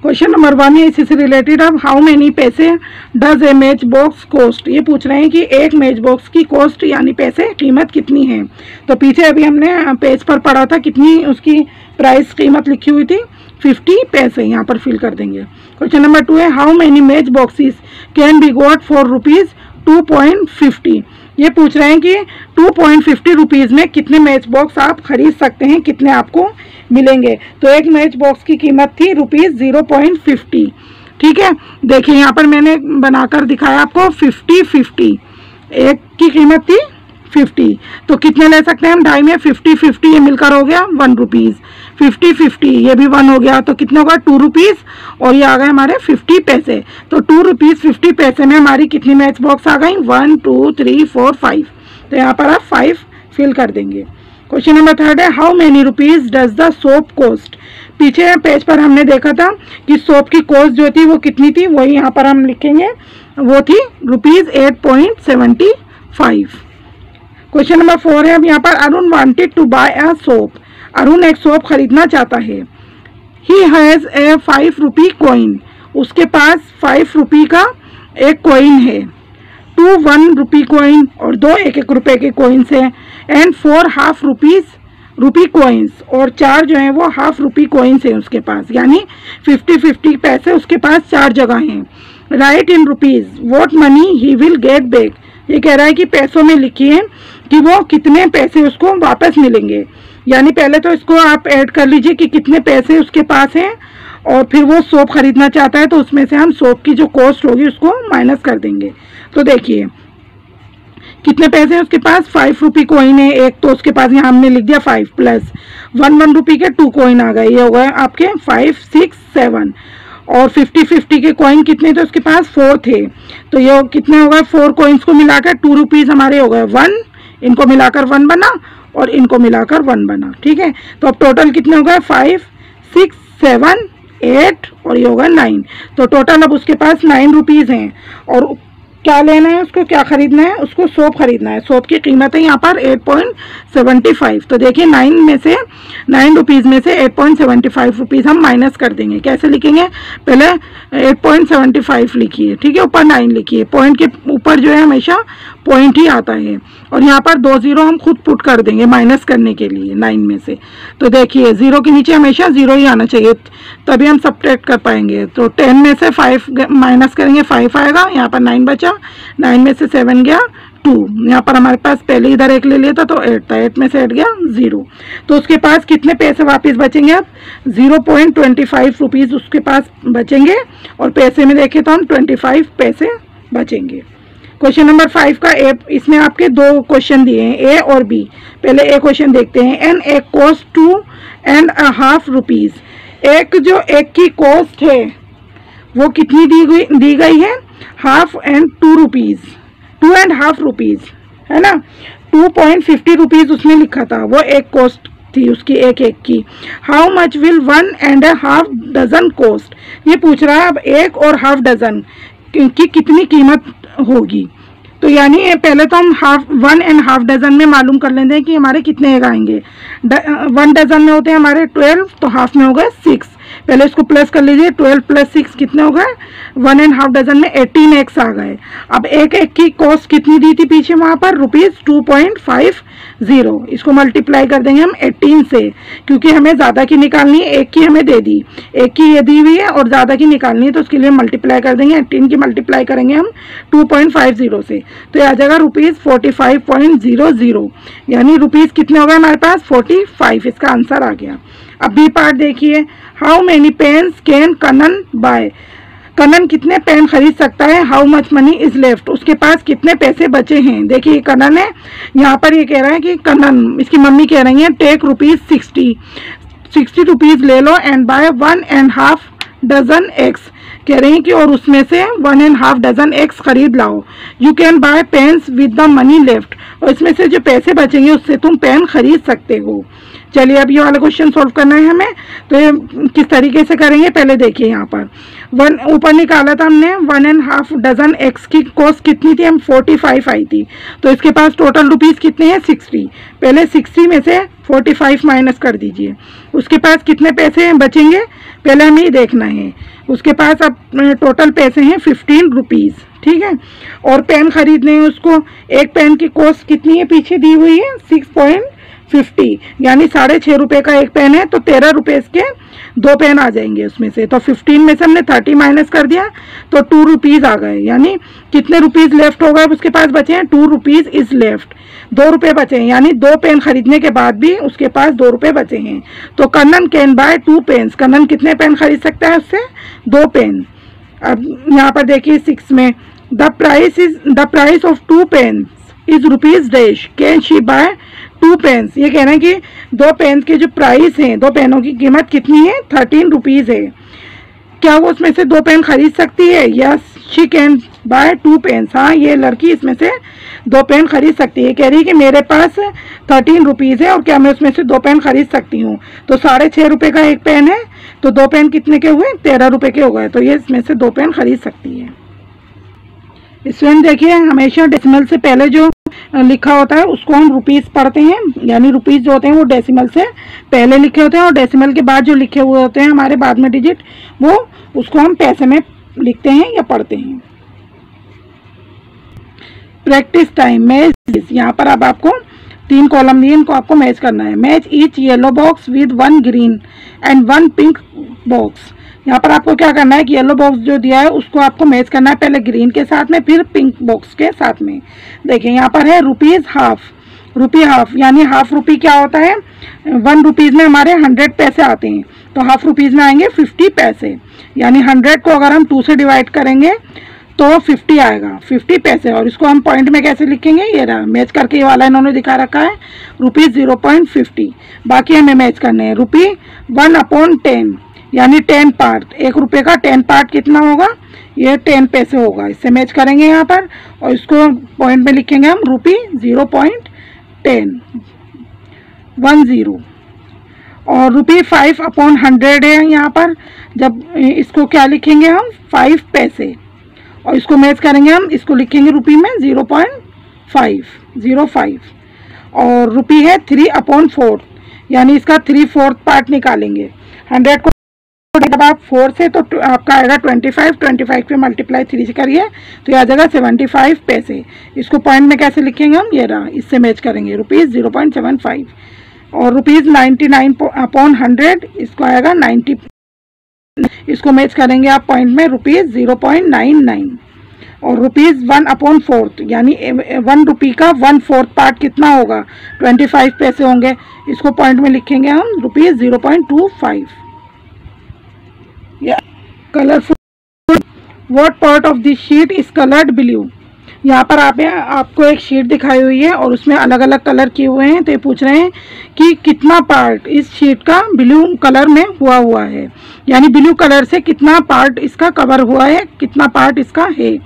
क्वेश्चन नंबर 1 है इसी से रिलेटेड। अब हाउ मेनी पैसे does a match box cost, ये पूछ रहे हैं कि एक मैच बॉक्स की कॉस्ट यानी पैसे कीमत कितनी है। तो पीछे अभी हमने पेज पर पढ़ा था कितनी उसकी प्राइस कीमत लिखी हुई थी, 50 पैसे, यहाँ पर फिल कर देंगे। क्वेश्चन नंबर 2 है how many match boxes can be got for rupees 2.50, ये पूछ रहे हैं कि 2.50 रुपीज़ में कितने मैच बॉक्स आप खरीद सकते हैं, कितने आपको मिलेंगे। तो एक मैच बॉक्स की कीमत थी रुपीज़ 0.50। ठीक है, देखिए यहाँ पर मैंने बनाकर दिखाया आपको 50-50, एक की कीमत थी 50, तो कितने ले सकते हैं हम, ढाई में 50-50 ये मिलकर हो गया 1 रुपीज़, 50-50 ये भी 1 हो गया, तो कितने होगा 2 रुपीज़, और ये आ गए हमारे 50 पैसे। तो 2 रुपीज़ 50 पैसे में हमारी कितनी मैच बॉक्स आ गई, 1 2 3 4 5, तो यहाँ पर आप 5 फिल कर देंगे। क्वेश्चन नंबर 3 है how many rupees does the soap cost, पीछे पेज पर हमने देखा था कि सोप की कॉस्ट जो थी वो कितनी थी, वही यहाँ पर हम लिखेंगे, वो थी रुपीज़ 8.75। क्वेश्चन नंबर 4 है अब यहाँ पर Arun wanted to buy a soap, Arun एक सोप खरीदना चाहता है। He has a 5 rupee coin, उसके पास 5 रुपी का एक कॉइन है। 2 1 रुपी कॉइन और 2 1-1 रुपए के कॉइन्स हैं, एंड 4 हाफ रुपी कॉइन्स, और 4 जो हैं वो हाफ रुपी कॉइन्स हैं उसके पास, यानी 50-50 पैसे उसके पास 4 जगह हैं। Right in rupees what money he will get back, ये कह रहा है कि पैसों में लिखिए कि वो कितने पैसे उसको वापस मिलेंगे, यानी पहले तो इसको आप ऐड कर लीजिए कि कितने पैसे उसके पास हैं, और फिर वो सोप खरीदना चाहता है तो उसमें से हम सोप की जो कॉस्ट होगी उसको माइनस कर देंगे। तो देखिए कितने पैसे हैं उसके पास, 5 रुपी कॉइन है एक, तो उसके पास यहाँ हमने लिख दिया 5 प्लस 1 रुपी के 2 कॉइन आ गए, ये हो गए आपके 5 6 7, और 50-50 के कॉइन कितने थे उसके पास, 4 थे, तो ये कितने हो गए, 4 कॉइन्स को मिलाकर 2 रुपीज़ हमारे हो गए 1, इनको मिलाकर 1 बना और इनको मिलाकर 1 बना। ठीक है, तो अब टोटल कितने हो गए, 5 6 7 8 और ये होगा 9, तो टोटल अब उसके पास 9 रुपीज़ हैं। और क्या लेना है उसको, क्या खरीदना है उसको, सोप खरीदना है। सोप की कीमत है यहाँ पर 8.75, तो देखिए 9 रुपीज़ में से 8.75 रुपीज़ हम माइनस कर देंगे। कैसे लिखेंगे, पहले 8.75 लिखिए, ठीक है, ऊपर 9 लिखिए, पॉइंट के ऊपर जो है हमेशा पॉइंट ही आता है, और यहाँ पर 2 0 हम खुद पुट कर देंगे माइनस करने के लिए 9 में से। तो देखिए 0 के नीचे हमेशा 0 ही आना चाहिए, तभी हम सब्ट्रैक्ट कर पाएंगे। तो 10 में से 5 माइनस करेंगे, 5 आएगा, यहाँ पर 9 बचा, 9 में से 7 गया 2, यहाँ पर हमारे पास पहले इधर 1 ले लिया था तो 8 था, 8 में से 8 गया 0, तो उसके पास कितने पैसे वापस बचेंगे, अब 0.25 रुपीज़ उसके पास बचेंगे, और पैसे में देखें तो हम 25 पैसे बचेंगे। क्वेश्चन नंबर 5 का ए, इसमें आपके 2 क्वेश्चन दिए हैं, ए और बी। पहले ए क्वेश्चन देखते हैं। एन एक कॉस्ट 2.5 रुपीज़, एक जो एक की कॉस्ट है वो कितनी दी गई है, हाफ एंड 2 रुपीज़, 2.5 रुपीज़ है ना, 2.50 रुपीज़ उसने लिखा था, वो एक कॉस्ट थी उसकी एक की। How much will 1.5 dozen cost, ये पूछ रहा है अब 1 और हाफ डजन की कितनी कीमत होगी। तो यानी पहले तो हम 1.5 डजन में मालूम कर लेते हैं कि हमारे कितने एग आएंगे। 1 डजन में होते हैं हमारे 12, तो हाफ में हो गए 6, पहले इसको प्लस कर लीजिए, 12 + 6 कितने हो गए, 1.5 डजन में 18 एग्स आ गए। अब एक की कॉस्ट कितनी दी थी पीछे वहाँ पर, ₹2.50, इसको मल्टीप्लाई कर देंगे हम 18 से, क्योंकि हमें ज़्यादा की निकालनी है, एक की हमें दे दी, एक की ये दी हुई है और ज़्यादा की निकालनी है, तो उसके लिए मल्टीप्लाई कर देंगे, 18 की मल्टीप्लाई करेंगे हम 2.50 से, तो आ जाएगा ₹45.00, यानी रुपीज़ कितने हो गए हमारे पास, 45, इसका आंसर आ गया। अब बी पार्ट देखिए, how many pens can Kannan buy, Kannan कितने पेन खरीद सकता है, how much money is left, उसके पास कितने पैसे बचे हैं। देखिए कनन है, यहाँ पर ये कह रहा है कि कनन, इसकी मम्मी कह रही है टेक ₹60 रुपीज़ ले लो एंड बाय 1.5 डजन एग्स, कह रही हैं कि और उसमें से 1.5 डजन एग्स खरीद लाओ। You can buy pens with the money left, और इसमें से जो पैसे बचेंगे उससे तुम पेन खरीद सकते हो। चलिए अब ये वाला क्वेश्चन सॉल्व करना है हमें, तो ये किस तरीके से करेंगे, पहले देखिए यहाँ पर ऊपर निकाला था हमने 1.5 डजन एग्स की कॉस्ट कितनी थी, हम 45 आई थी, तो इसके पास टोटल रुपीज़ कितने हैं 60, पहले 60 में से 45 माइनस कर दीजिए, उसके पास कितने पैसे बचेंगे, पहले हमें ये देखना है। उसके पास अब टोटल पैसे हैं 15 रुपीज़, ठीक है। और पेन खरीदने हैं उसको। एक पेन की कॉस्ट कितनी है पीछे दी हुई है 6.50, यानी 6.5 रुपये का एक पेन है, तो 13 रुपये के 2 पेन आ जाएंगे उसमें से। तो 15 में से हमने 30 माइनस कर दिया तो 2 रुपीज़ आ गए, यानी कितने रुपीज़ लेफ्ट हो गए उसके पास बचे हैं 2 रुपीज़ इज लेफ्ट। 2 रुपये बचे हैं, यानी 2 पेन खरीदने के बाद भी उसके पास 2 रुपये बचे हैं। तो Kannan can buy 2 pens, Kannan कितने पेन खरीद सकता है उससे 2 पेन। अब यहाँ पर देखिए 6 में the price of 2 pens is rupees dash, can she buy 2 pens. ये कह रहे हैं कि 2 पेन के जो प्राइस हैं, 2 पेनों की कीमत कितनी है 13 रुपीज़ है। क्या वो उसमें से 2 पेन खरीद सकती है? Yes she can buy 2 pens. हाँ, ये लड़की इसमें से 2 पेन खरीद सकती है। कह रही है कि मेरे पास 13 रुपीज़ है और क्या मैं उसमें से 2 पेन खरीद सकती हूँ। तो 6.5 रुपये का एक पेन है, तो 2 पेन कितने के हुए 13 रुपये के हो गए। तो ये इसमें से 2 पेन खरीद सकती है। स्टूडेंट देखिए, हमेशा डेसिमल से पहले जो लिखा होता है उसको हम रुपीज़ पढ़ते हैं, यानी रुपीज़ जो होते हैं वो डेसिमल से पहले लिखे होते हैं, और डेसिमल के बाद जो लिखे हुए होते हैं हमारे बाद में डिजिट, वो उसको हम पैसे में लिखते हैं या पढ़ते हैं। Practice time match. यहाँ पर अब आपको 3 कॉलम दिए, इनको आपको मैच करना है। Match each yellow box with 1 green and 1 pink box. यहाँ पर आपको क्या करना है कि येलो बॉक्स जो दिया है उसको आपको मैच करना है, पहले ग्रीन के साथ में फिर पिंक बॉक्स के साथ में। देखिए यहाँ पर है रुपीज़ हाफ, रुपी हाफ, यानी हाफ रुपी क्या होता है 1 रुपीज़ में हमारे 100 पैसे आते हैं, तो हाफ रुपीज़ में आएंगे 50 पैसे, यानी 100 को अगर हम 2 से डिवाइड करेंगे तो 50 आएगा, 50 पैसे। और इसको हम पॉइंट में कैसे लिखेंगे, ये रहा मैच करके, ये वाला इन्होंने दिखा रखा है ₹0.50। बाकी हमें मैच करने हैं ₹1/10, यानी 10 पार्ट, 1 रुपये का 10 पार्ट कितना होगा, ये 10 पैसे होगा। इससे मैच करेंगे यहाँ पर और इसको पॉइंट में लिखेंगे हम ₹0.10 और ₹5/100 है यहाँ पर। जब इसको क्या लिखेंगे हम 5 पैसे, और इसको मैच करेंगे हम, इसको लिखेंगे रुपी में 0.5 और रुपी है 3/4, यानी इसका 3/4 पार्ट निकालेंगे। 100 को जब आप 4 से तो आपका आएगा 25 पे मल्टीप्लाई 3 से करिए तो यह आ जाएगा 75 पैसे। इसको पॉइंट में कैसे लिखेंगे हम, ये रहा, इससे मैच करेंगे ₹0.75 और ₹99/100, इसको आएगा 90। इसको मैच करेंगे आप पॉइंट में ₹0.99 और ₹1/4, यानी 1 रुपी का 1/4 पार्ट कितना होगा 25 पैसे होंगे। इसको पॉइंट में लिखेंगे हम ₹0.25। Colourful, what part of this sheet is coloured blue. यहाँ पर आपको एक शीट दिखाई हुई है और उसमें अलग अलग कलर किए हुए हैं, तो ये पूछ रहे हैं कि कितना पार्ट इस शीट का ब्लू कलर में हुआ है, यानी ब्लू कलर से कितना पार्ट इसका कवर हुआ है, कितना पार्ट इसका है।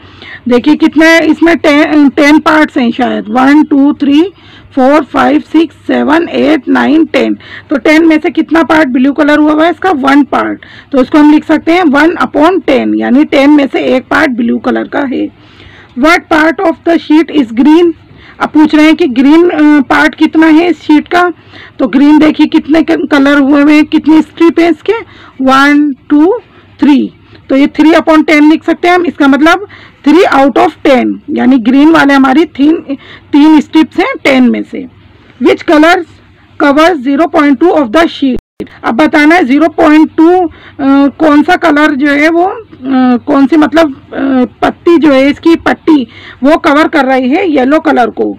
देखिए कितने इसमें 10 पार्ट्स हैं शायद, 1 2 3 4 5 6 7 8 9 10। तो 10 में से कितना पार्ट ब्लू कलर हुआ है इसका 1 पार्ट, तो इसको हम लिख सकते हैं 1/10, यानी 10 में से 1 पार्ट ब्लू कलर का है। What part of the sheet is green. अब पूछ रहे हैं कि ग्रीन पार्ट कितना है इस शीट का, तो ग्रीन देखिए कितने कलर हुए हैं, कितनी स्ट्रिप है इसके 1 2 3, तो ये 3/10 लिख सकते हैं हम। इसका मतलब 3/10, यानी ग्रीन वाले हमारी 3 स्ट्रिप्स हैं 10 में से। Which colour covers 0.2 of the sheet. अब बताना है 0.2 कौन सा कलर जो है वो कौन सी मतलब पत्ती जो है इसकी पट्टी वो कवर कर रही है येलो कलर को।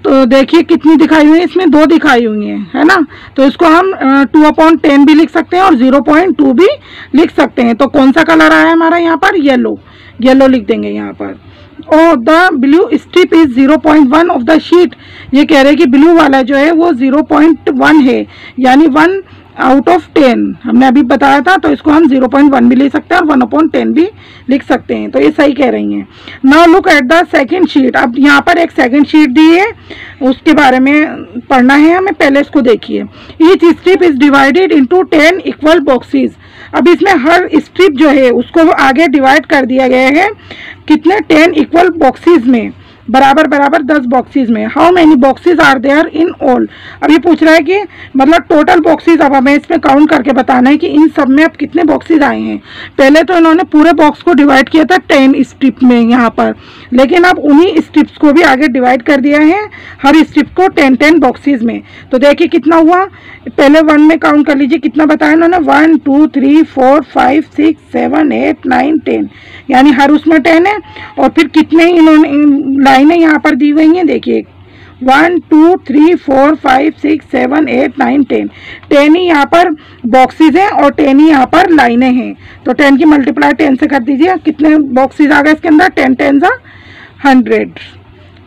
तो देखिए कितनी दिखाई हुई है, इसमें 2 दिखाई हुई है ना, तो इसको हम 2/10 भी लिख सकते हैं और 0.2 भी लिख सकते हैं। तो कौन सा कलर आया हमारा यहाँ पर, येलो, येलो लिख देंगे यहाँ पर। और the blue strip is 0.1 of the sheet. ये कह रहे हैं कि ब्लू वाला जो है वो 0.1 है, यानी 1/10 हमने अभी बताया था, तो इसको हम 0.1 भी ले सकते हैं और 1/10 भी लिख सकते हैं। तो ये सही कह रही हैं। Now look at the second sheet. अब यहाँ पर एक सेकंड शीट दी है, उसके बारे में पढ़ना है हमें, पहले इसको देखिए। Each strip is divided into 10 equal boxes. अब इसमें हर स्ट्रिप जो है उसको आगे डिवाइड कर दिया गया है कितने 10 इक्वल बॉक्सेस में। बराबर बराबर 10 बॉक्सेस में। How many boxes are there in all. अब ये पूछ रहा है कि मतलब टोटल बॉक्सेस, अब हमें इसमें काउंट करके बताना है कि इन सब में अब कितने बॉक्सेस आए हैं। पहले तो इन्होंने पूरे बॉक्स को डिवाइड किया था 10 स्ट्रिप में यहाँ पर, लेकिन अब उन्हीं स्ट्रिप्स को भी आगे डिवाइड कर दिया है हर स्ट्रिप को 10 बॉक्सेस में। तो देखिए कितना हुआ, पहले 1 में काउंट कर लीजिए कितना बताया इन्होंने, 1 2 3 4 5 6 7 8 9 10, यानी हर उसमें 10 है। और फिर कितने इन्होंने लाइनें यहाँ पर दी हुई हैं, देखिए 1 2 3 4 5 6 7 8 9 10, 10 ही यहाँ पर बॉक्सेस हैं और 10 ही यहाँ पर लाइनें हैं। तो 10 की मल्टीप्लाई 10 से कर दीजिए, कितने बॉक्सेस आ गए इसके अंदर, 10 10 100।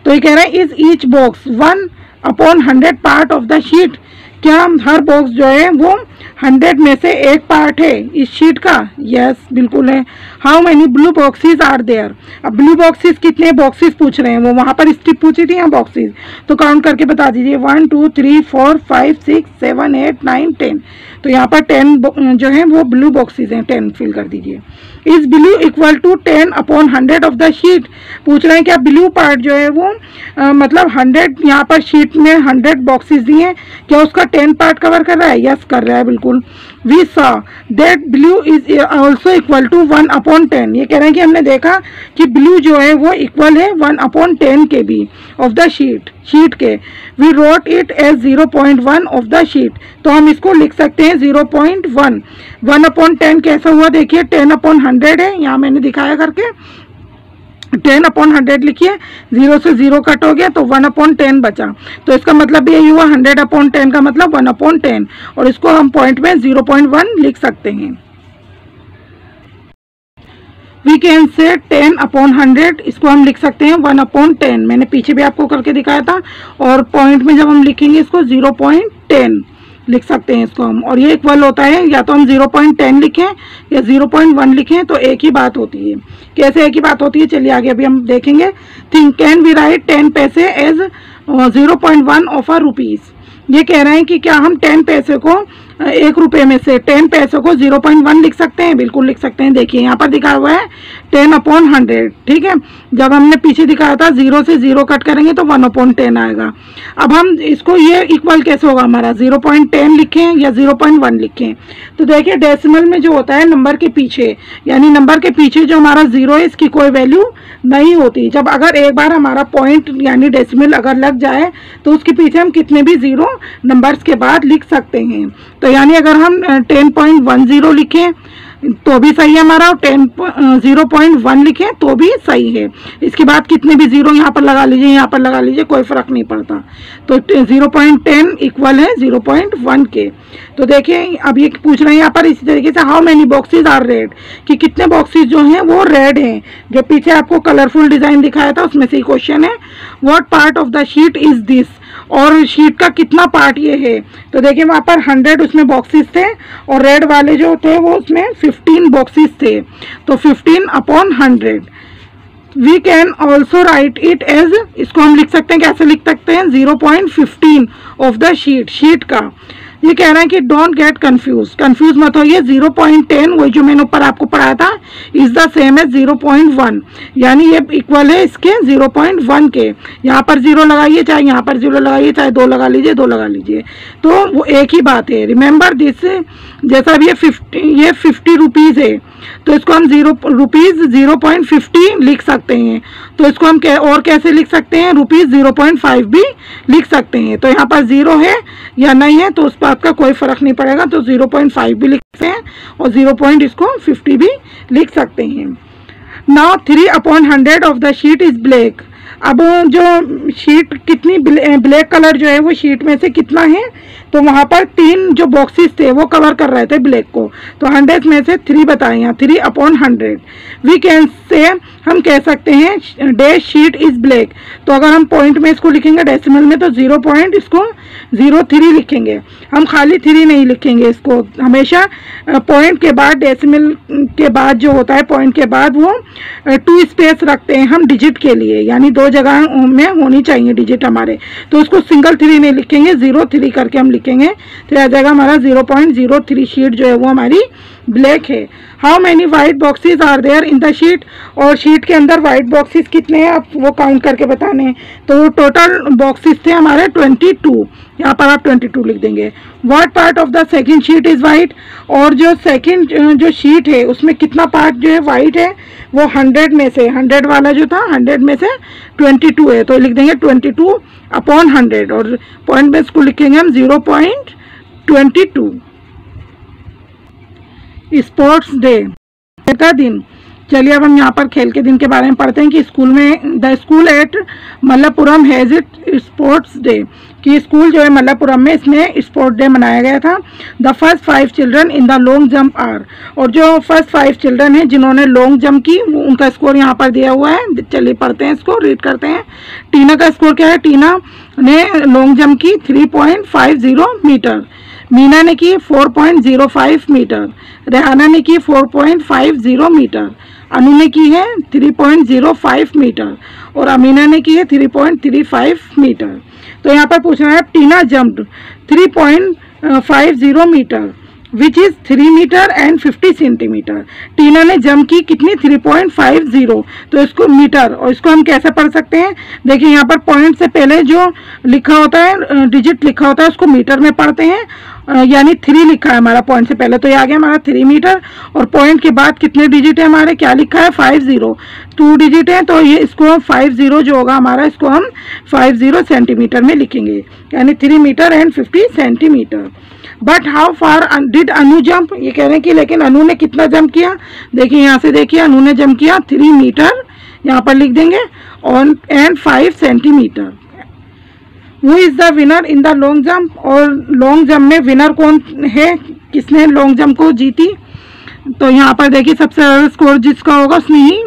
तो ये कह रहा है is each box 1/100 part of the sheet, क्या हर बॉक्स जो है वो 100 में से एक पार्ट है इस शीट का। यस बिल्कुल है। How many blue boxes are there. अब ब्लू बॉक्सेस कितने बॉक्सेस पूछ रहे हैं, वो वहाँ पर स्ट्रिप पूछी थी यहाँ बॉक्सेस, तो काउंट करके बता दीजिए 1 2 3 4 5 6 7 8 9 10। तो यहाँ पर 10 जो है वो ब्लू बॉक्सेस हैं, 10 फिल कर दीजिए। Is blue equal to 10/100 of the sheet, पूछ रहे हैं क्या ब्लू पार्ट जो है वो मतलब 100 यहाँ पर शीट में 100 बॉक्सेस दिए हैं, क्या उसका 10 पार्ट कवर कर रहा है। यस कर रहा है बिल्कुल। We saw that blue is also equal to 1/10, ये कह रहे हैं कि हमने देखा कि ब्लू जो है वो इक्वल है 1/10 के भी ऑफ द शीट के। We wrote it as 0.1 of the sheet, तो हम इसको लिख सकते हैं 0.1। 1/10 कैसा हुआ, देखिए 10/100 है, यहाँ मैंने दिखाया करके 10/100 लिखिए, 0 से 0 कट हो गया तो 1/10 बचा। तो इसका मतलब ये हुआ 100/10 का मतलब 1/10, और इसको हम पॉइंट में 0.1 लिख सकते हैं। वी कैन से 10/100, इसको हम लिख सकते हैं 1/10, मैंने पीछे भी आपको करके दिखाया था। और पॉइंट में जब हम लिखेंगे इसको 0.10 लिख सकते हैं इसको हम, और ये इक्वल होता है, या तो हम 0.10 लिखें या 0.1 लिखें, तो एक ही बात होती है। कैसे एक ही बात होती है, चलिए आगे अभी हम देखेंगे। थिंक कैन वी राइट 10 पैसे एज 0.1 ऑफ अ रुपीज़, ये कह रहे हैं कि क्या हम 10 पैसे को 1 रुपये में से 10 पैसों को 0.1 लिख सकते हैं। बिल्कुल लिख सकते हैं, देखिए यहाँ पर दिखा हुआ है 10/100, ठीक है। जब हमने पीछे दिखाया था 0 से 0 कट करेंगे तो 1/10 आएगा। अब हम इसको, ये इक्वल कैसे होगा हमारा, 0.10 लिखें या 0.1 लिखें। तो देखिए डेसिमल में जो होता है नंबर के पीछे, यानी नंबर के पीछे जो हमारा 0 है इसकी कोई वैल्यू नहीं होती। जब अगर एक बार हमारा पॉइंट यानी डेसिमल अगर लग जाए तो उसके पीछे हम कितने भी 0 नंबर्स के बाद लिख सकते हैं। तो यानी अगर हम 10.10 लिखें तो भी सही है हमारा, 0.1 लिखें तो भी सही है। इसके बाद कितने भी 0 यहाँ पर लगा लीजिए, यहाँ पर लगा लीजिए, कोई फर्क नहीं पड़ता। तो 0.10 इक्वल है 0.1 के। तो देखिए अब ये पूछ रहे हैं यहाँ पर इसी तरीके से, how many boxes are red, कि कितने बॉक्सेस जो हैं वो रेड हैं। जो पीछे आपको कलरफुल डिजाइन दिखाया था उसमें से ही क्वेश्चन है। What part of the sheet is this, और शीट का कितना पार्ट ये है। तो देखिए वहाँ पर 100 उसमें बॉक्सेस थे, और रेड वाले जो थे वो उसमें 15 बॉक्सेस थे, तो 15/100। We can also write it as, इसको हम लिख सकते हैं, कैसे लिख सकते हैं, 0.15 ऑफ द शीट का। ये कह रहा है कि डोंट गेट कंफ्यूज मत होइए। 0.10 वही जो मैंने ऊपर आपको पढ़ाया था इज द सेम एज 0.1, यानी ये इक्वल है इसके 0.1 के। यहाँ पर 0 लगाइए, चाहे यहाँ पर 0 लगाइए, चाहे 2 लगा लीजिए, 2 लगा लीजिए, तो वो एक ही बात है। रिमेंबर दिस, जैसा भी ये 50 रुपीज़ है तो इसको हम 0.50 लिख सकते हैं। तो इसको हम और कैसे लिख सकते हैं, ₹0.5 भी लिख सकते हैं। तो यहाँ पर 0 है या नहीं है तो उस बात का कोई फर्क नहीं पड़ेगा, तो 0.5 भी लिख सकते हैं और 0.50 भी लिख सकते हैं। Now 3/100 of the sheet is black. अब जो शीट कितनी ब्लैक कलर जो है वो शीट में से कितना है, तो वहाँ पर 3 जो बॉक्सेस थे वो कवर कर रहे थे ब्लैक को, तो 100 में से 3 बताए यहाँ, 3/100। वी कैन से, हम कह सकते हैं डैश शीट इज ब्लैक। तो अगर हम पॉइंट में इसको लिखेंगे डेसिमल में तो 0. इसको 03 लिखेंगे। हम खाली 3 नहीं लिखेंगे, इसको हमेशा पॉइंट के बाद, डेसिमल के बाद जो होता है पॉइंट के बाद, वो 2 स्पेस रखते हैं हम डिजिट के लिए, यानी 2 जगह में होनी चाहिए डिजिट हमारे। तो उसको सिंगल 3 नहीं लिखेंगे, 03 करके हम लिखेंगे। तो आ जाएगा हमारा 0.03 शीट जो है वो हमारी ब्लैक है। How many white boxes are there in the sheet, और शीट के अंदर वाइट बॉक्सेस कितने हैं आप वो काउंट करके बताने हैं। तो टोटल बॉक्सेस थे हमारे 22, यहाँ पर आप 22 लिख देंगे। What part of the second sheet is white, और जो सेकंड जो शीट है उसमें कितना पार्ट जो है वाइट है, वो 100 में से, 100 वाला जो था 100 में से 22 है, तो लिख देंगे 22/100, और पॉइंट में इसको लिखेंगे हम 0.22। स्पोर्ट्स डे का दिन। चलिए अब हम यहाँ पर खेल के दिन के बारे में पढ़ते हैं कि स्कूल में, the school eight Malappuram has it sports day, कि स्कूल जो है मल्लापुरम में इसमें स्पोर्ट्स डे मनाया गया था। The first 5 children in the long jump are, और जो फर्स्ट 5 चिल्ड्रन हैं जिन्होंने लॉन्ग जंप की वो उनका स्कोर यहाँ पर दिया हुआ है। चलिए पढ़ते हैं इसको, रीड करते हैं। टीना का स्कोर क्या है, टीना ने लॉन्ग जंप की 3.50 मीटर, मीना ने की 4.05 मीटर, रेहाना ने की 4.50 मीटर, अनु ने की है 3.05 मीटर, और अमीना ने की है 3.35 मीटर। तो यहाँ पर पूछ रहा है Tina jumped 3.50 metre which is 3 metre and 50 centimetre. Tina ने जंप की कितनी, 3.50, तो इसको मीटर, और इसको हम कैसे पढ़ सकते हैं, देखिए यहाँ पर पॉइंट से पहले जो लिखा होता है, डिजिट लिखा होता है, उसको मीटर में पढ़ते हैं, यानी 3 लिखा है हमारा पॉइंट से पहले, तो ये आ गया हमारा 3 मीटर, और पॉइंट के बाद कितने डिजिट है हमारे, क्या लिखा है 50, 2 डिजिट है, तो ये इसको 50 जो होगा हमारा, इसको हम 50 सेंटीमीटर में लिखेंगे, यानी 3 metre and 50 centimetre. But how far did Anu jump, ये कह रहे हैं कि लेकिन अनु ने कितना जंप किया। देखिए यहाँ से देखिए, अनु ने जंप किया 3 मीटर, यहाँ पर लिख देंगे, और and 5 centimetre. Who is the winner in the long jump, और लॉन्ग जंप में विनर कौन है, किसने लॉन्ग जंप को जीती। तो यहाँ पर देखिए सबसे ज़्यादा स्कोर जिसका होगा उसमें ही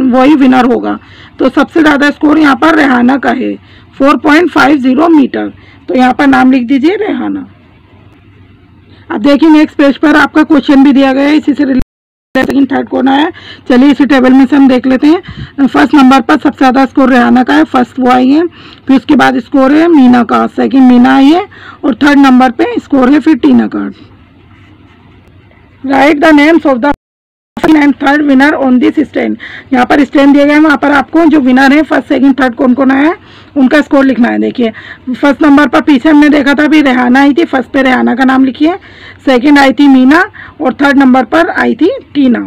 वही विनर होगा। तो सबसे ज़्यादा स्कोर यहाँ पर रेहाना का है 4.50 मीटर, तो यहाँ पर नाम लिख दीजिए रेहाना। अब देखिए नेक्स्ट पेज पर आपका क्वेश्चन भी दिया गया है, इसी से सेकंड थर्ड कौन आया। चलिए इसी टेबल में से हम देख लेते हैं। फर्स्ट नंबर पर सबसे ज़्यादा स्कोर रेहाना का है, फर्स्ट वो आई है, फिर उसके बाद स्कोर है मीना का, सेकंड मीना आई है, और थर्ड नंबर पे स्कोर है फिर टीना का। Right the names of the end third winner on this stand, यहाँ पर स्टैंड दिए गए हैं, वहाँ पर आपको जो विनर है फर्स्ट सेकंड थर्ड कौन कौन आया है उनका स्कोर लिखना है। देखिए फर्स्ट नंबर पर पीछे हमने देखा था अभी रेहाना आई थी, फर्स्ट पे रेहाना का नाम लिखिए, सेकंड आई थी मीना, और थर्ड नंबर पर आई थी Tina.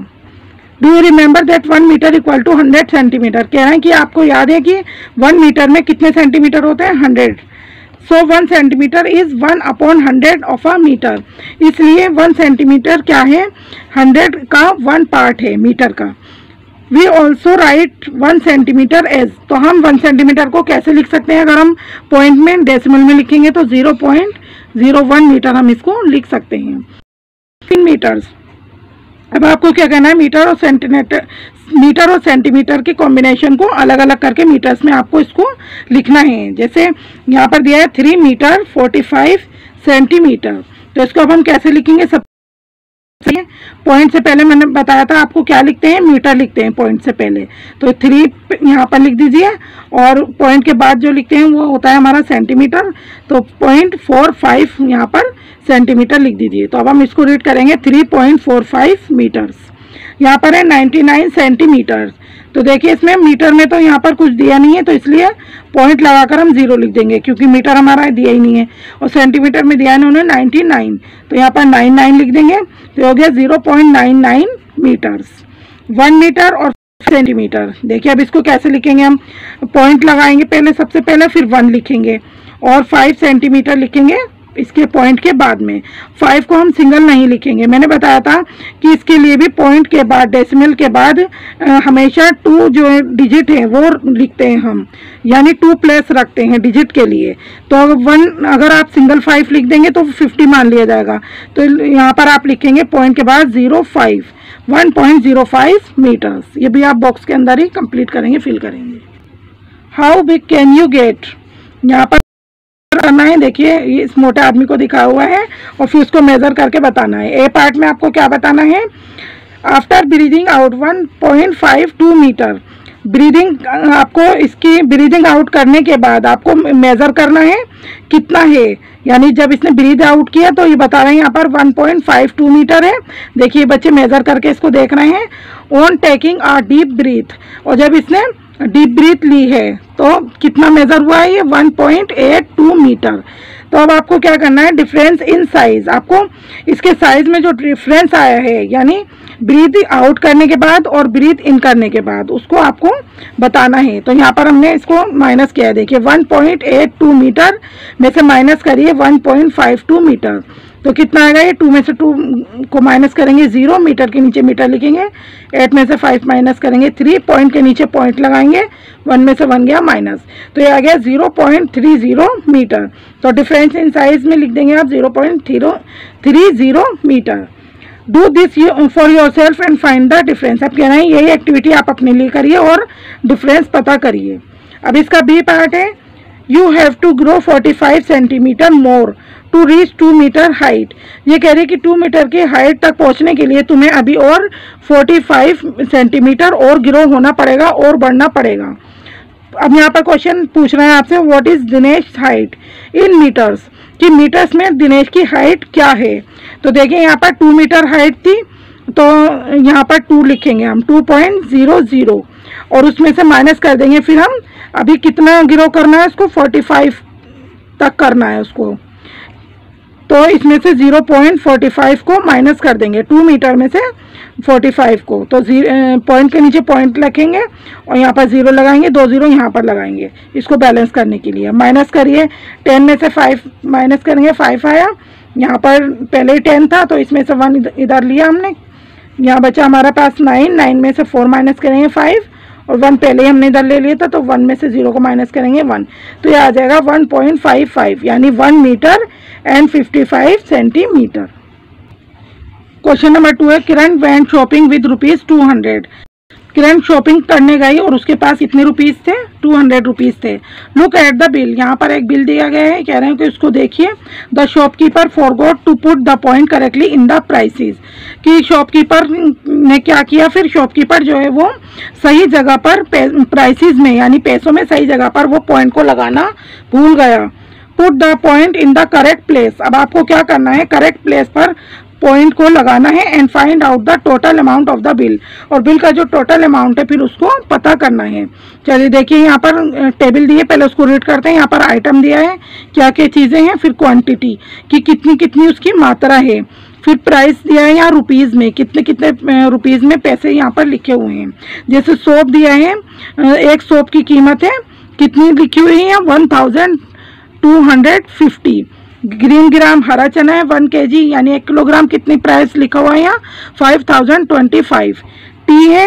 Do you remember that 1 metre equal to 100 centimetre, कह रहे हैं कि आपको याद है कि 1 मीटर में कितने सेंटीमीटर होते हैं, 100। So 1 centimetre is 1/100 of a metre, इसलिए 1 सेंटीमीटर क्या है, 100 का 1 पार्ट है मीटर का। We also write 1 centimetre as, तो हम 1 सेंटीमीटर को कैसे लिख सकते हैं, अगर हम पॉइंट में डेसिमल में लिखेंगे तो 0.01 मीटर हम इसको लिख सकते हैं। 3 मीटर्स, अब आपको क्या कहना है, मीटर और सेंटीमीटर के कॉम्बिनेशन को अलग अलग करके मीटर्स में आपको इसको लिखना है। जैसे यहाँ पर दिया है 3 मीटर 45 सेंटीमीटर, तो इसको अब हम कैसे लिखेंगे, सब पॉइंट से पहले मैंने बताया था आपको क्या लिखते हैं, मीटर लिखते हैं पॉइंट से पहले, तो 3 यहाँ पर लिख दीजिए, और पॉइंट के बाद जो लिखते हैं वो होता है हमारा सेंटीमीटर, तो 0.45 यहाँ पर सेंटीमीटर लिख दीजिए। तो अब हम इसको रीड करेंगे 3.45 मीटर्स, यहाँ पर है 99 सेंटीमीटर। तो देखिए इसमें मीटर में तो यहाँ पर कुछ दिया नहीं है, तो इसलिए पॉइंट लगाकर हम 0 लिख देंगे, क्योंकि मीटर हमारा दिया ही नहीं है, और सेंटीमीटर में दिया है उन्होंने 99, तो यहाँ पर 99 लिख देंगे, तो हो गया 0.99 मीटर्स। 1 मीटर और सेंटीमीटर, देखिए अब इसको कैसे लिखेंगे, हम पॉइंट लगाएंगे पहले, सबसे पहले फिर 1 लिखेंगे, और 5 सेंटीमीटर लिखेंगे इसके पॉइंट के बाद में। 5 को हम सिंगल नहीं लिखेंगे, मैंने बताया था कि इसके लिए भी पॉइंट के बाद, डेसिमल के बाद हमेशा 2 जो डिजिट है वो लिखते हैं हम, यानी 2 प्लेस रखते हैं डिजिट के लिए। तो 1 अगर आप सिंगल 5 लिख देंगे तो 50 मान लिया जाएगा, तो यहाँ पर आप लिखेंगे पॉइंट के बाद 0.5, 1.05 मीटर्स। ये भी आप बॉक्स के अंदर ही कंप्लीट करेंगे, फिल करेंगे। How big can you get, यहाँ पर करना है है, देखिए इस मोटे आदमी को दिखा हुआ है और फिर उसको मेजर करके बताना है। ए पार्ट में आपको क्या बताना है, after breathing out 1.52 metre, breathing आपको इसकी ब्रीदिंग आउट करने के बाद आपको मेजर करना है कितना है, यानी जब इसने ब्रीद आउट किया तो ये बता रहे हैं यहाँ पर 1.52 मीटर है। देखिए बच्चे मेजर करके इसको देख रहे हैं। On taking a deep breath, और जब इसने डीप ब्रीथ ली है तो कितना मेजर हुआ है, ये 1.82 मीटर। तो अब आपको क्या करना है, डिफरेंस इन साइज, आपको इसके साइज में जो डिफरेंस आया है यानी ब्रीथ आउट करने के बाद और ब्रीथ इन करने के बाद, उसको आपको बताना है। तो यहाँ पर हमने इसको माइनस किया है, देखिए 1.82 मीटर में से माइनस करिए 1.52 मीटर, तो कितना आएगा, ये 2 में से 2 को माइनस करेंगे 0, मीटर के नीचे मीटर लिखेंगे, 8 में से 5 माइनस करेंगे 3, पॉइंट के नीचे पॉइंट लगाएंगे, 1 में से 1 गया माइनस, तो ये आ गया 0.30 मीटर। तो डिफरेंस इन साइज में लिख देंगे आप 0.030 metre. Do this for yourself and find the difference. अब कहना है यही एक्टिविटी आप अपने लिए करिए और डिफरेंस पता करिए। अब इसका बी पार्ट है, you have to grow 45 centimetre more to reach 2 metre height. ये कह रही है कि 2 मीटर की हाइट तक पहुंचने के लिए तुम्हें अभी और 45 सेंटीमीटर और ग्रो होना पड़ेगा और बढ़ना पड़ेगा। अब यहाँ पर क्वेश्चन पूछ रहे हैं आपसे, what is Dinesh height in metres, कि मीटर्स में दिनेश की हाइट क्या है। तो देखिए यहाँ पर 2 मीटर हाइट थी, तो यहाँ पर 2 लिखेंगे हम, 2.00, और उसमें से माइनस कर देंगे। फिर हम अभी कितना ग्रो करना है, उसको 45 तक करना है उसको, तो इसमें से 0.45 को माइनस कर देंगे, 2 मीटर में से 45 को, तो पॉइंट के नीचे पॉइंट रखेंगे और यहाँ पर 0 लगाएंगे, 2 0 यहाँ पर लगाएंगे इसको बैलेंस करने के लिए। माइनस करिए, 10 में से 5 माइनस करेंगे, 5 आया, यहाँ पर पहले ही 10 था तो इसमें से 1 इधर लिया हमने, यहाँ बचा हमारा पास 9 में से 4 माइनस करेंगे 5, और 1 पहले ही हमने इधर ले लिया था तो 1 में से 0 को माइनस करेंगे 1, तो ये आ जाएगा 1.55 यानी 1 metre and 55 centimetre. Question number 2 है, Kiran went shopping with ₹200। Kiran shopping करने गई और उसके पास कितने रुपीस थे, 200 रुपीस थे। लुक एट द बिल, यहाँ पर एक बिल दिया गया है, कह रहे हैं कि उसको देखिए। The shopkeeper forgot to put the point correctly in the prices, कि शॉपकीपर ने क्या किया, फिर शॉपकीपर जो है वो सही जगह पर प्राइसेस में यानी पैसों में सही जगह पर वो पॉइंट को लगाना भूल गया। Put the point in the correct place, अब आपको क्या करना है, करेक्ट प्लेस पर पॉइंट को लगाना है and find out the total amount of the bill, और बिल का जो टोटल अमाउंट है फिर उसको पता करना है। चलिए देखिए यहाँ पर टेबल दिए, पहले उसको रीड करते हैं। यहाँ पर आइटम दिया है, क्या क्या चीज़ें हैं, फिर क्वांटिटी कि कितनी कितनी उसकी मात्रा है, फिर प्राइस दिया है यहाँ रुपीज़ में, कितने कितने रुपीज़ में पैसे यहाँ पर लिखे हुए हैं। जैसे सोप दिया है, एक सोप की कीमत है कितनी लिखी हुई है, 1250। ग्रीन ग्राम हरा चना है 1 kg यानी 1 किलोग्राम, कितनी प्राइस लिखा हुआ है यहाँ 5025। टी है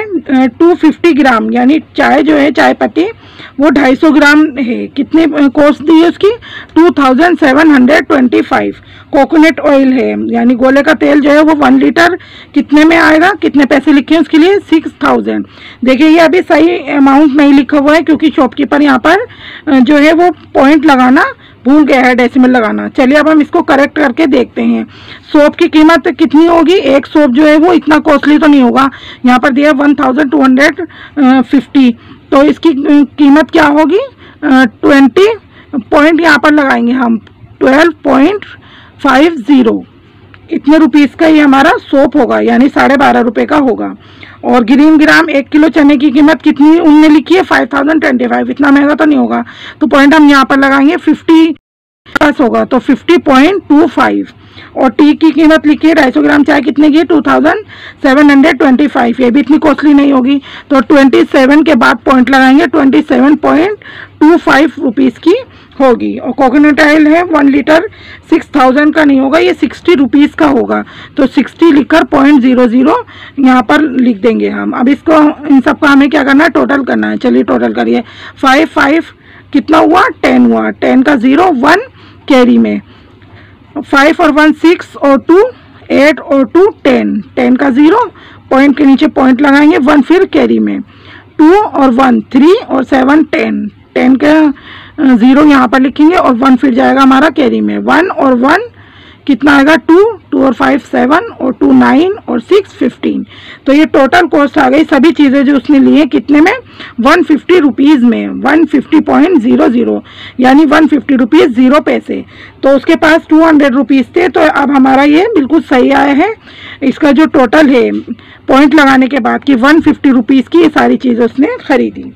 250 ग्राम यानी चाय जो है चाय पत्ती वो 250 ग्राम है, कितनी कॉस्ट दी है उसकी 2725। कोकोनट ऑयल है यानी गोले का तेल जो है वो 1 लीटर कितने में आएगा, कितने पैसे लिखे हैं उसके लिए 6000। देखिए ये अभी सही अमाउंट नहीं लिखा हुआ है क्योंकि शॉपकीपर यहाँ पर जो है वो पॉइंट लगाना भूल गया है, डेसिमल लगाना। चलिए अब हम इसको करेक्ट करके देखते हैं। सोप की कीमत कितनी होगी, एक सोप जो है वो इतना कॉस्टली तो नहीं होगा, यहाँ पर दिया 1250, तो इसकी कीमत क्या होगी 20 पॉइंट यहाँ पर लगाएंगे हम 12.50, इतने रुपीस का ये हमारा सोप होगा यानी 12.5 रुपये का होगा। और ग्रीन ग्राम 1 किलो चने की कीमत कितनी उनने लिखी है 5025, इतना महंगा तो नहीं होगा, तो पॉइंट हम यहाँ पर लगाएंगे 50 प्लस होगा तो 50.25। और टी की कीमत लिखी है 250 ग्राम चाय कितने की 2725, ये भी इतनी कॉस्टली नहीं होगी, तो 27 के बाद पॉइंट लगाएंगे 27.25 रुपीज़ की होगी। और कोकोनट ऑयल है 1 लीटर 6000 का नहीं होगा, ये 60 रुपीज़ का होगा, तो 60 लिखकर 0.00 यहाँ पर लिख देंगे हम। अब इसको इन सब का हमें क्या करना है, टोटल करना है। चलिए टोटल करिए, 5 कितना हुआ 10 हुआ, 10 का 0 1 कैरी में, 5 और 1 6 और 2 8 और 2 10, 10 का 0 पॉइंट के नीचे पॉइंट लगाएंगे 1 फिर कैरी में, 2 और 1 3 और 7 10, 10 का 0 यहाँ पर लिखेंगे और 1 फिर जाएगा हमारा कैरी में। 1 और 1 कितना आएगा 2, 2 और 5 7 और 2 9 और 6 15। तो ये टोटल कॉस्ट आ गई सभी चीज़ें जो उसने ली है कितने में 150 रुपीज़ में, 150.00 यानी 150 रुपीज़ 0 पैसे। तो उसके पास 200 रुपीज़ थे, तो अब हमारा ये बिल्कुल सही आया है। इसका जो टोटल है पॉइंट लगाने के बाद कि 150 रुपीज़ की ये सारी चीज़ें उसने खरीदी।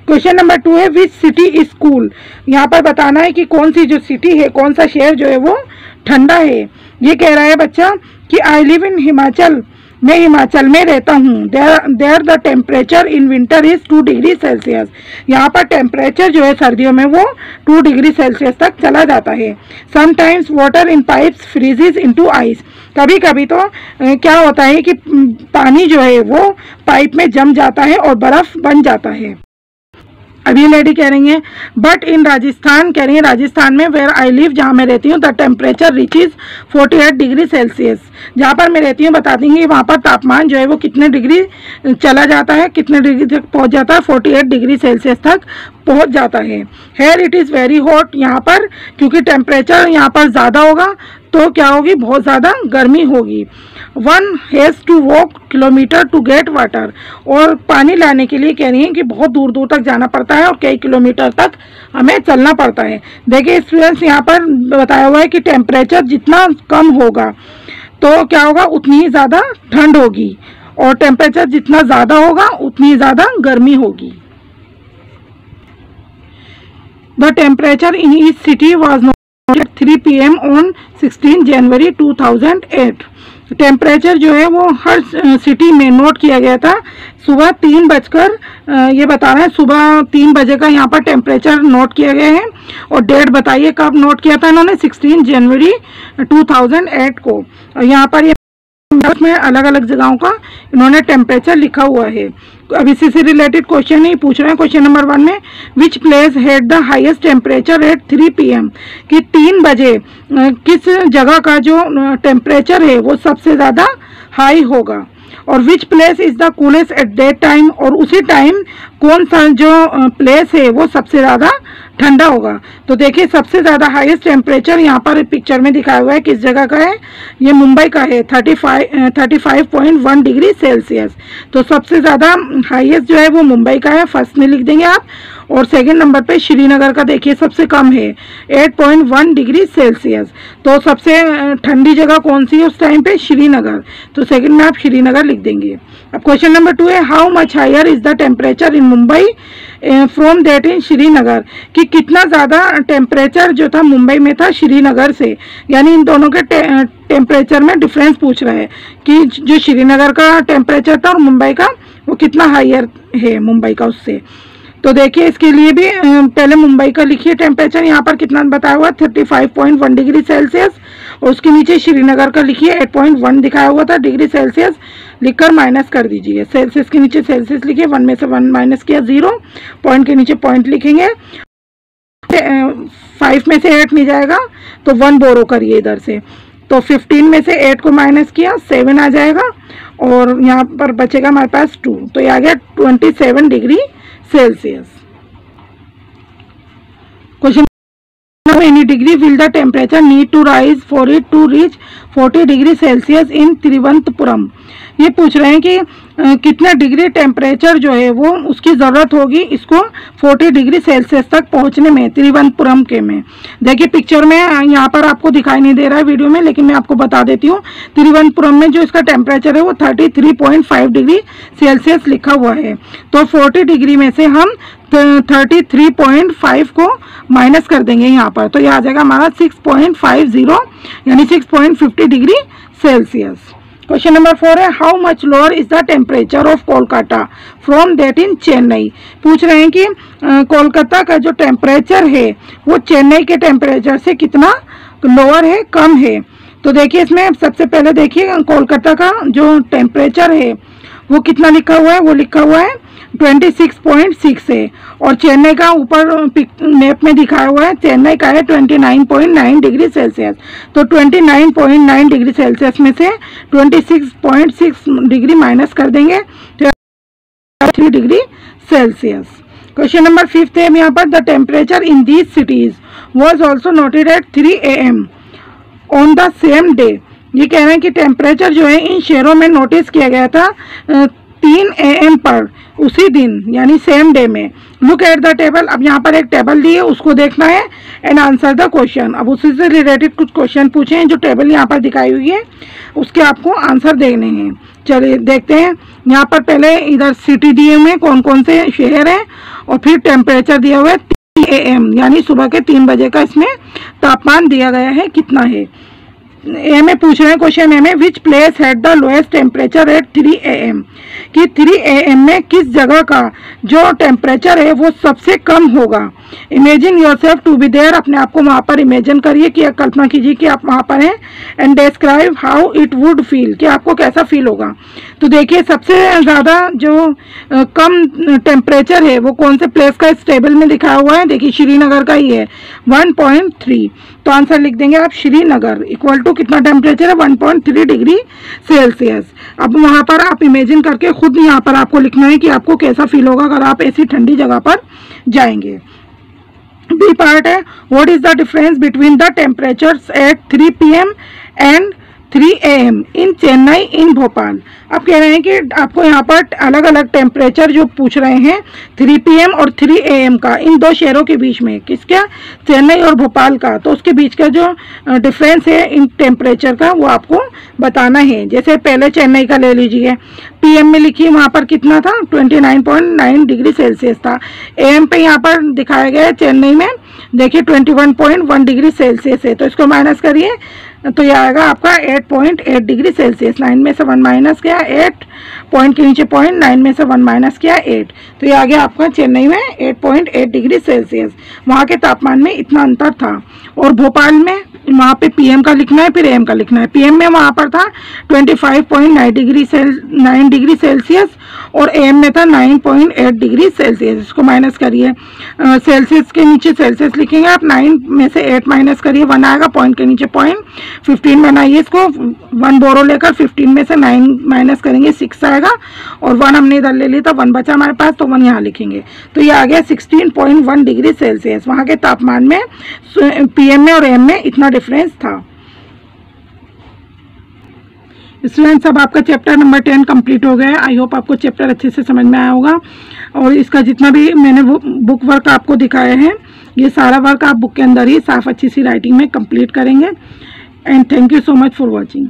क्वेश्चन नंबर 2 है विच सिटी इज कूल। यहाँ पर बताना है कि कौन सी जो सिटी है, कौन सा शहर जो है वो ठंडा है। ये कह रहा है बच्चा कि आई लिव इन हिमाचल, मैं हिमाचल में रहता हूँ। There the temperature in winter is 2 degree Celsius. यहाँ पर टेम्परेचर जो है सर्दियों में वो 2 डिग्री सेल्सियस तक चला जाता है। Sometimes water in pipes फ्रीजेज into ice. कभी कभी तो क्या होता है कि पानी जो है वो पाइप में जम जाता है और बर्फ बन जाता है। अब ये लेडी कह रही हैं बट इन राजस्थान, कह रही हैं राजस्थान में वेयर आई लिव, जहाँ मैं रहती हूँ, the temperature reaches 48 degree Celsius. जहाँ पर मैं रहती हूँ बता देंगे वहाँ पर तापमान जो है वो कितने डिग्री चला जाता है, कितने डिग्री तक पहुँच जाता है, 48 डिग्री सेल्सियस तक पहुँच जाता है। Here it is very hot, यहाँ पर क्योंकि टेम्परेचर यहाँ पर ज़्यादा होगा तो क्या होगी, बहुत ज़्यादा गर्मी होगी। 1 has to walk kilometre to get water, और पानी लाने के लिए कह रही हैं कि बहुत दूर दूर तक जाना पड़ता है और कई किलोमीटर तक हमें चलना पड़ता है। देखिए स्टूडेंट्स यहाँ पर बताया हुआ है कि टेम्परेचर जितना कम होगा तो क्या होगा, उतनी ही ज़्यादा ठंड होगी, और टेम्परेचर जितना ज़्यादा होगा उतनी ही ज़्यादा गर्मी होगी। The temperature in each city was at 3 PM on 16 January 2008। Temperature जो है वो हर सिटी में नोट किया गया था। सुबह 3 बजकर ये बता रहे हैं, सुबह 3 बजे का यहाँ पर टेम्परेचर नोट किया गया है। और डेट बताइए कब नोट किया था इन्होंने, 16 जनवरी 2008 को। यहाँ पर में अलग अलग जगहों का इन्होंने टेम्परेचर लिखा हुआ है। अब इसी से रिलेटेड क्वेश्चन ही पूछ रहे हैं। क्वेश्चन नंबर 1 में which place had the highest temperature at 3 PM, कि 3 बजे किस जगह का जो टेम्परेचर है वो सबसे ज़्यादा हाई होगा। और which place is the coolest at that time, और उसी टाइम कौन सा जो प्लेस है वो सबसे ज़्यादा ठंडा होगा। तो देखिए सबसे ज़्यादा हाईएस्ट टेम्परेचर यहाँ पर पिक्चर में दिखाया हुआ है, किस जगह का है, ये मुंबई का है, 35.1 डिग्री सेल्सियस। तो सबसे ज़्यादा हाईएस्ट जो है वो मुंबई का है, फर्स्ट में लिख देंगे आप। और सेकंड नंबर पे श्रीनगर का देखिए सबसे कम है 8.1 डिग्री सेल्सियस। तो सबसे ठंडी जगह कौन सी है उस टाइम पे, श्रीनगर। तो सेकंड में आप श्रीनगर लिख देंगे। अब क्वेश्चन नंबर 2 है how much higher is the temperature in Mumbai from that in Srinagar, कि कितना ज़्यादा टेम्परेचर जो था मुंबई में था श्रीनगर से। यानी इन दोनों के टेम्परेचर में डिफरेंस पूछ रहा है कि जो श्रीनगर का टेम्परेचर था और मुंबई का वो कितना हायर है मुंबई का उससे। तो देखिए इसके लिए भी पहले मुंबई का लिखिए टेम्परेचर, यहाँ पर कितना बताया हुआ 35.1 डिग्री सेल्सियस, और उसके नीचे श्रीनगर का लिखिए 8.1 दिखाया हुआ था डिग्री सेल्सियस, लिखकर माइनस कर दीजिए। सेल्सियस के नीचे सेल्सियस लिखिए, 1 में से 1 माइनस किया 0, पॉइंट के नीचे पॉइंट लिखेंगे। 5 में से 8 नहीं जाएगा तो 1 बोरो करिए इधर से, तो 15 में से 8 को माइनस किया 7 आ जाएगा, और यहाँ पर बचेगा हमारे पास 2, तो ये आ गया 27 degree Celsius. Question any degree will the temperature need to rise for it to reach 40 degree Celsius in Thiruvananthapuram. ये पूछ रहे हैं कि कितना डिग्री टेम्परेचर जो है वो उसकी ज़रूरत होगी इसको 40 डिग्री सेल्सियस तक पहुंचने में तिरुवनंतपुरम के में। देखिए पिक्चर में यहाँ पर आपको दिखाई नहीं दे रहा है वीडियो में, लेकिन मैं आपको बता देती हूँ तिरुवनंतपुरम में जो इसका टेम्परेचर है वो 33.5 डिग्री सेल्सियस लिखा हुआ है। तो 40 डिग्री में से हम 33.5 को माइनस कर देंगे यहाँ पर, तो यह आ जाएगा हमारा 6.50 यानी 6.50 डिग्री सेल्सियस। क्वेश्चन नंबर 4 है how much lower is the temperature of Kolkata from that इन चेन्नई। पूछ रहे हैं कि कोलकाता का जो टेम्परेचर है वो चेन्नई के टेम्परेचर से कितना लोअर है, कम है। तो देखिए इसमें सबसे पहले देखिए कोलकाता का जो टेम्परेचर है वो कितना लिखा हुआ है, वो लिखा हुआ है 26.6 है, और चेन्नई का ऊपर मैप में दिखाया हुआ है चेन्नई का है 29.9 डिग्री सेल्सियस। तो 29.9 डिग्री सेल्सियस में से 26.6 डिग्री माइनस कर देंगे तो 3 डिग्री सेल्सियस। क्वेश्चन नंबर 5 है यहाँ पर, the temperature in these cities was also noted at 3 AM on the same day. ये कह रहे हैं कि टेम्परेचर जो है इन शहरों में नोटिस किया गया था 3 AM पर, उसी दिन यानी सेम डे में। लुक एट द टेबल, अब यहाँ पर एक टेबल दी है, उसको देखना है एंड आंसर द क्वेश्चन। अब उसी से रिलेटेड कुछ क्वेश्चन पूछे हैं, जो टेबल यहाँ पर दिखाई हुई है उसके आपको आंसर देने हैं। चलिए देखते हैं। यहाँ पर पहले इधर सिटी दिए हुए हैं, कौन कौन से शहर हैं, और फिर टेम्परेचर दिया हुआ है 3 AM यानी सुबह के 3 बजे का इसमें तापमान दिया गया है कितना है। ए में पूछ रहे हैं, क्वेश्चन ए में, which place had the lowest temperature at 3 AM, कि 3 AM में किस जगह का जो टेम्परेचर है वो सबसे कम होगा। Imagine yourself to be there, अपने आप को वहाँ पर इमेजिन करिए कि कल्पना कीजिए कि आप वहाँ पर हैं, and describe how it would feel, कि आपको कैसा फील होगा। तो देखिए सबसे ज़्यादा जो कम टेम्परेचर है वो कौन से प्लेस का इस टेबल में दिखाया हुआ है, देखिए श्रीनगर का ही है 1.3। तो आंसर लिख देंगे आप श्रीनगर इक्वल टू कितना टेम्परेचर है 1.3 डिग्री सेल्सियस। अब वहाँ पर आप इमेजिन करके खुद यहाँ पर आपको लिखना है कि आपको कैसा फील होगा अगर आप ऐसी ठंडी जगह पर जाएंगे। बी पार्ट है, what is the difference between the temperatures at 3 PM and 3 AM in Chennai in Bhopal. अब कह रहे हैं कि आपको यहाँ पर अलग अलग टेम्परेचर जो पूछ रहे हैं 3 PM और 3 AM का, इन दो शहरों के बीच में, किसका, चेन्नई और भोपाल का। तो उसके बीच का जो डिफरेंस है इन टेम्परेचर का वो आपको बताना है। जैसे पहले चेन्नई का ले लीजिए, PM में लिखिए वहाँ पर कितना था 29.9 डिग्री सेल्सियस था। AM पे यहाँ पर दिखाया गया है चेन्नई में देखिए 21.1 डिग्री सेल्सियस है। तो इसको माइनस करिए तो ये आएगा आपका 8.8 डिग्री सेल्सियस। 9 में से 1 माइनस किया 8, पॉइंट के नीचे पॉइंट, 9 में से 1 माइनस किया 8, तो ये आ गया आपका चेन्नई में 8.8 डिग्री सेल्सियस। वहाँ के तापमान में इतना अंतर था। और भोपाल में वहाँ पे PM का लिखना है फिर AM का लिखना है। PM में वहाँ पर था 25.9 डिग्री सेल्सियस और AM में था 9.8 डिग्री सेल्सियस। इसको माइनस करिए, सेल्सियस के नीचे सेल्सियस लिखेंगे आप, 9 में से 8 माइनस करिए 1 आएगा, पॉइंट के नीचे पॉइंट, 15 बनाइए इसको, 1 बोरो लेकर 15 में से 9 माइनस करेंगे 6 आएगा, और 1 हमने इधर ले लिया था, 1 बचा हमारे पास तो 1 यहाँ लिखेंगे। तो ये आ गया 16.1 डिग्री सेल्सियस। वहाँ के तापमान में PM में और AM में इतना डिफरेंस था। स्टूडेंट्स अब आपका चैप्टर नंबर 10 कंप्लीट हो गया है। आई होप आपको चैप्टर अच्छे से समझ में आया होगा, और इसका जितना भी मैंने बुक वर्क आपको दिखाया है ये सारा वर्क आप बुक के अंदर ही साफ अच्छी सी राइटिंग में कंप्लीट करेंगे। And thank you so much for watching.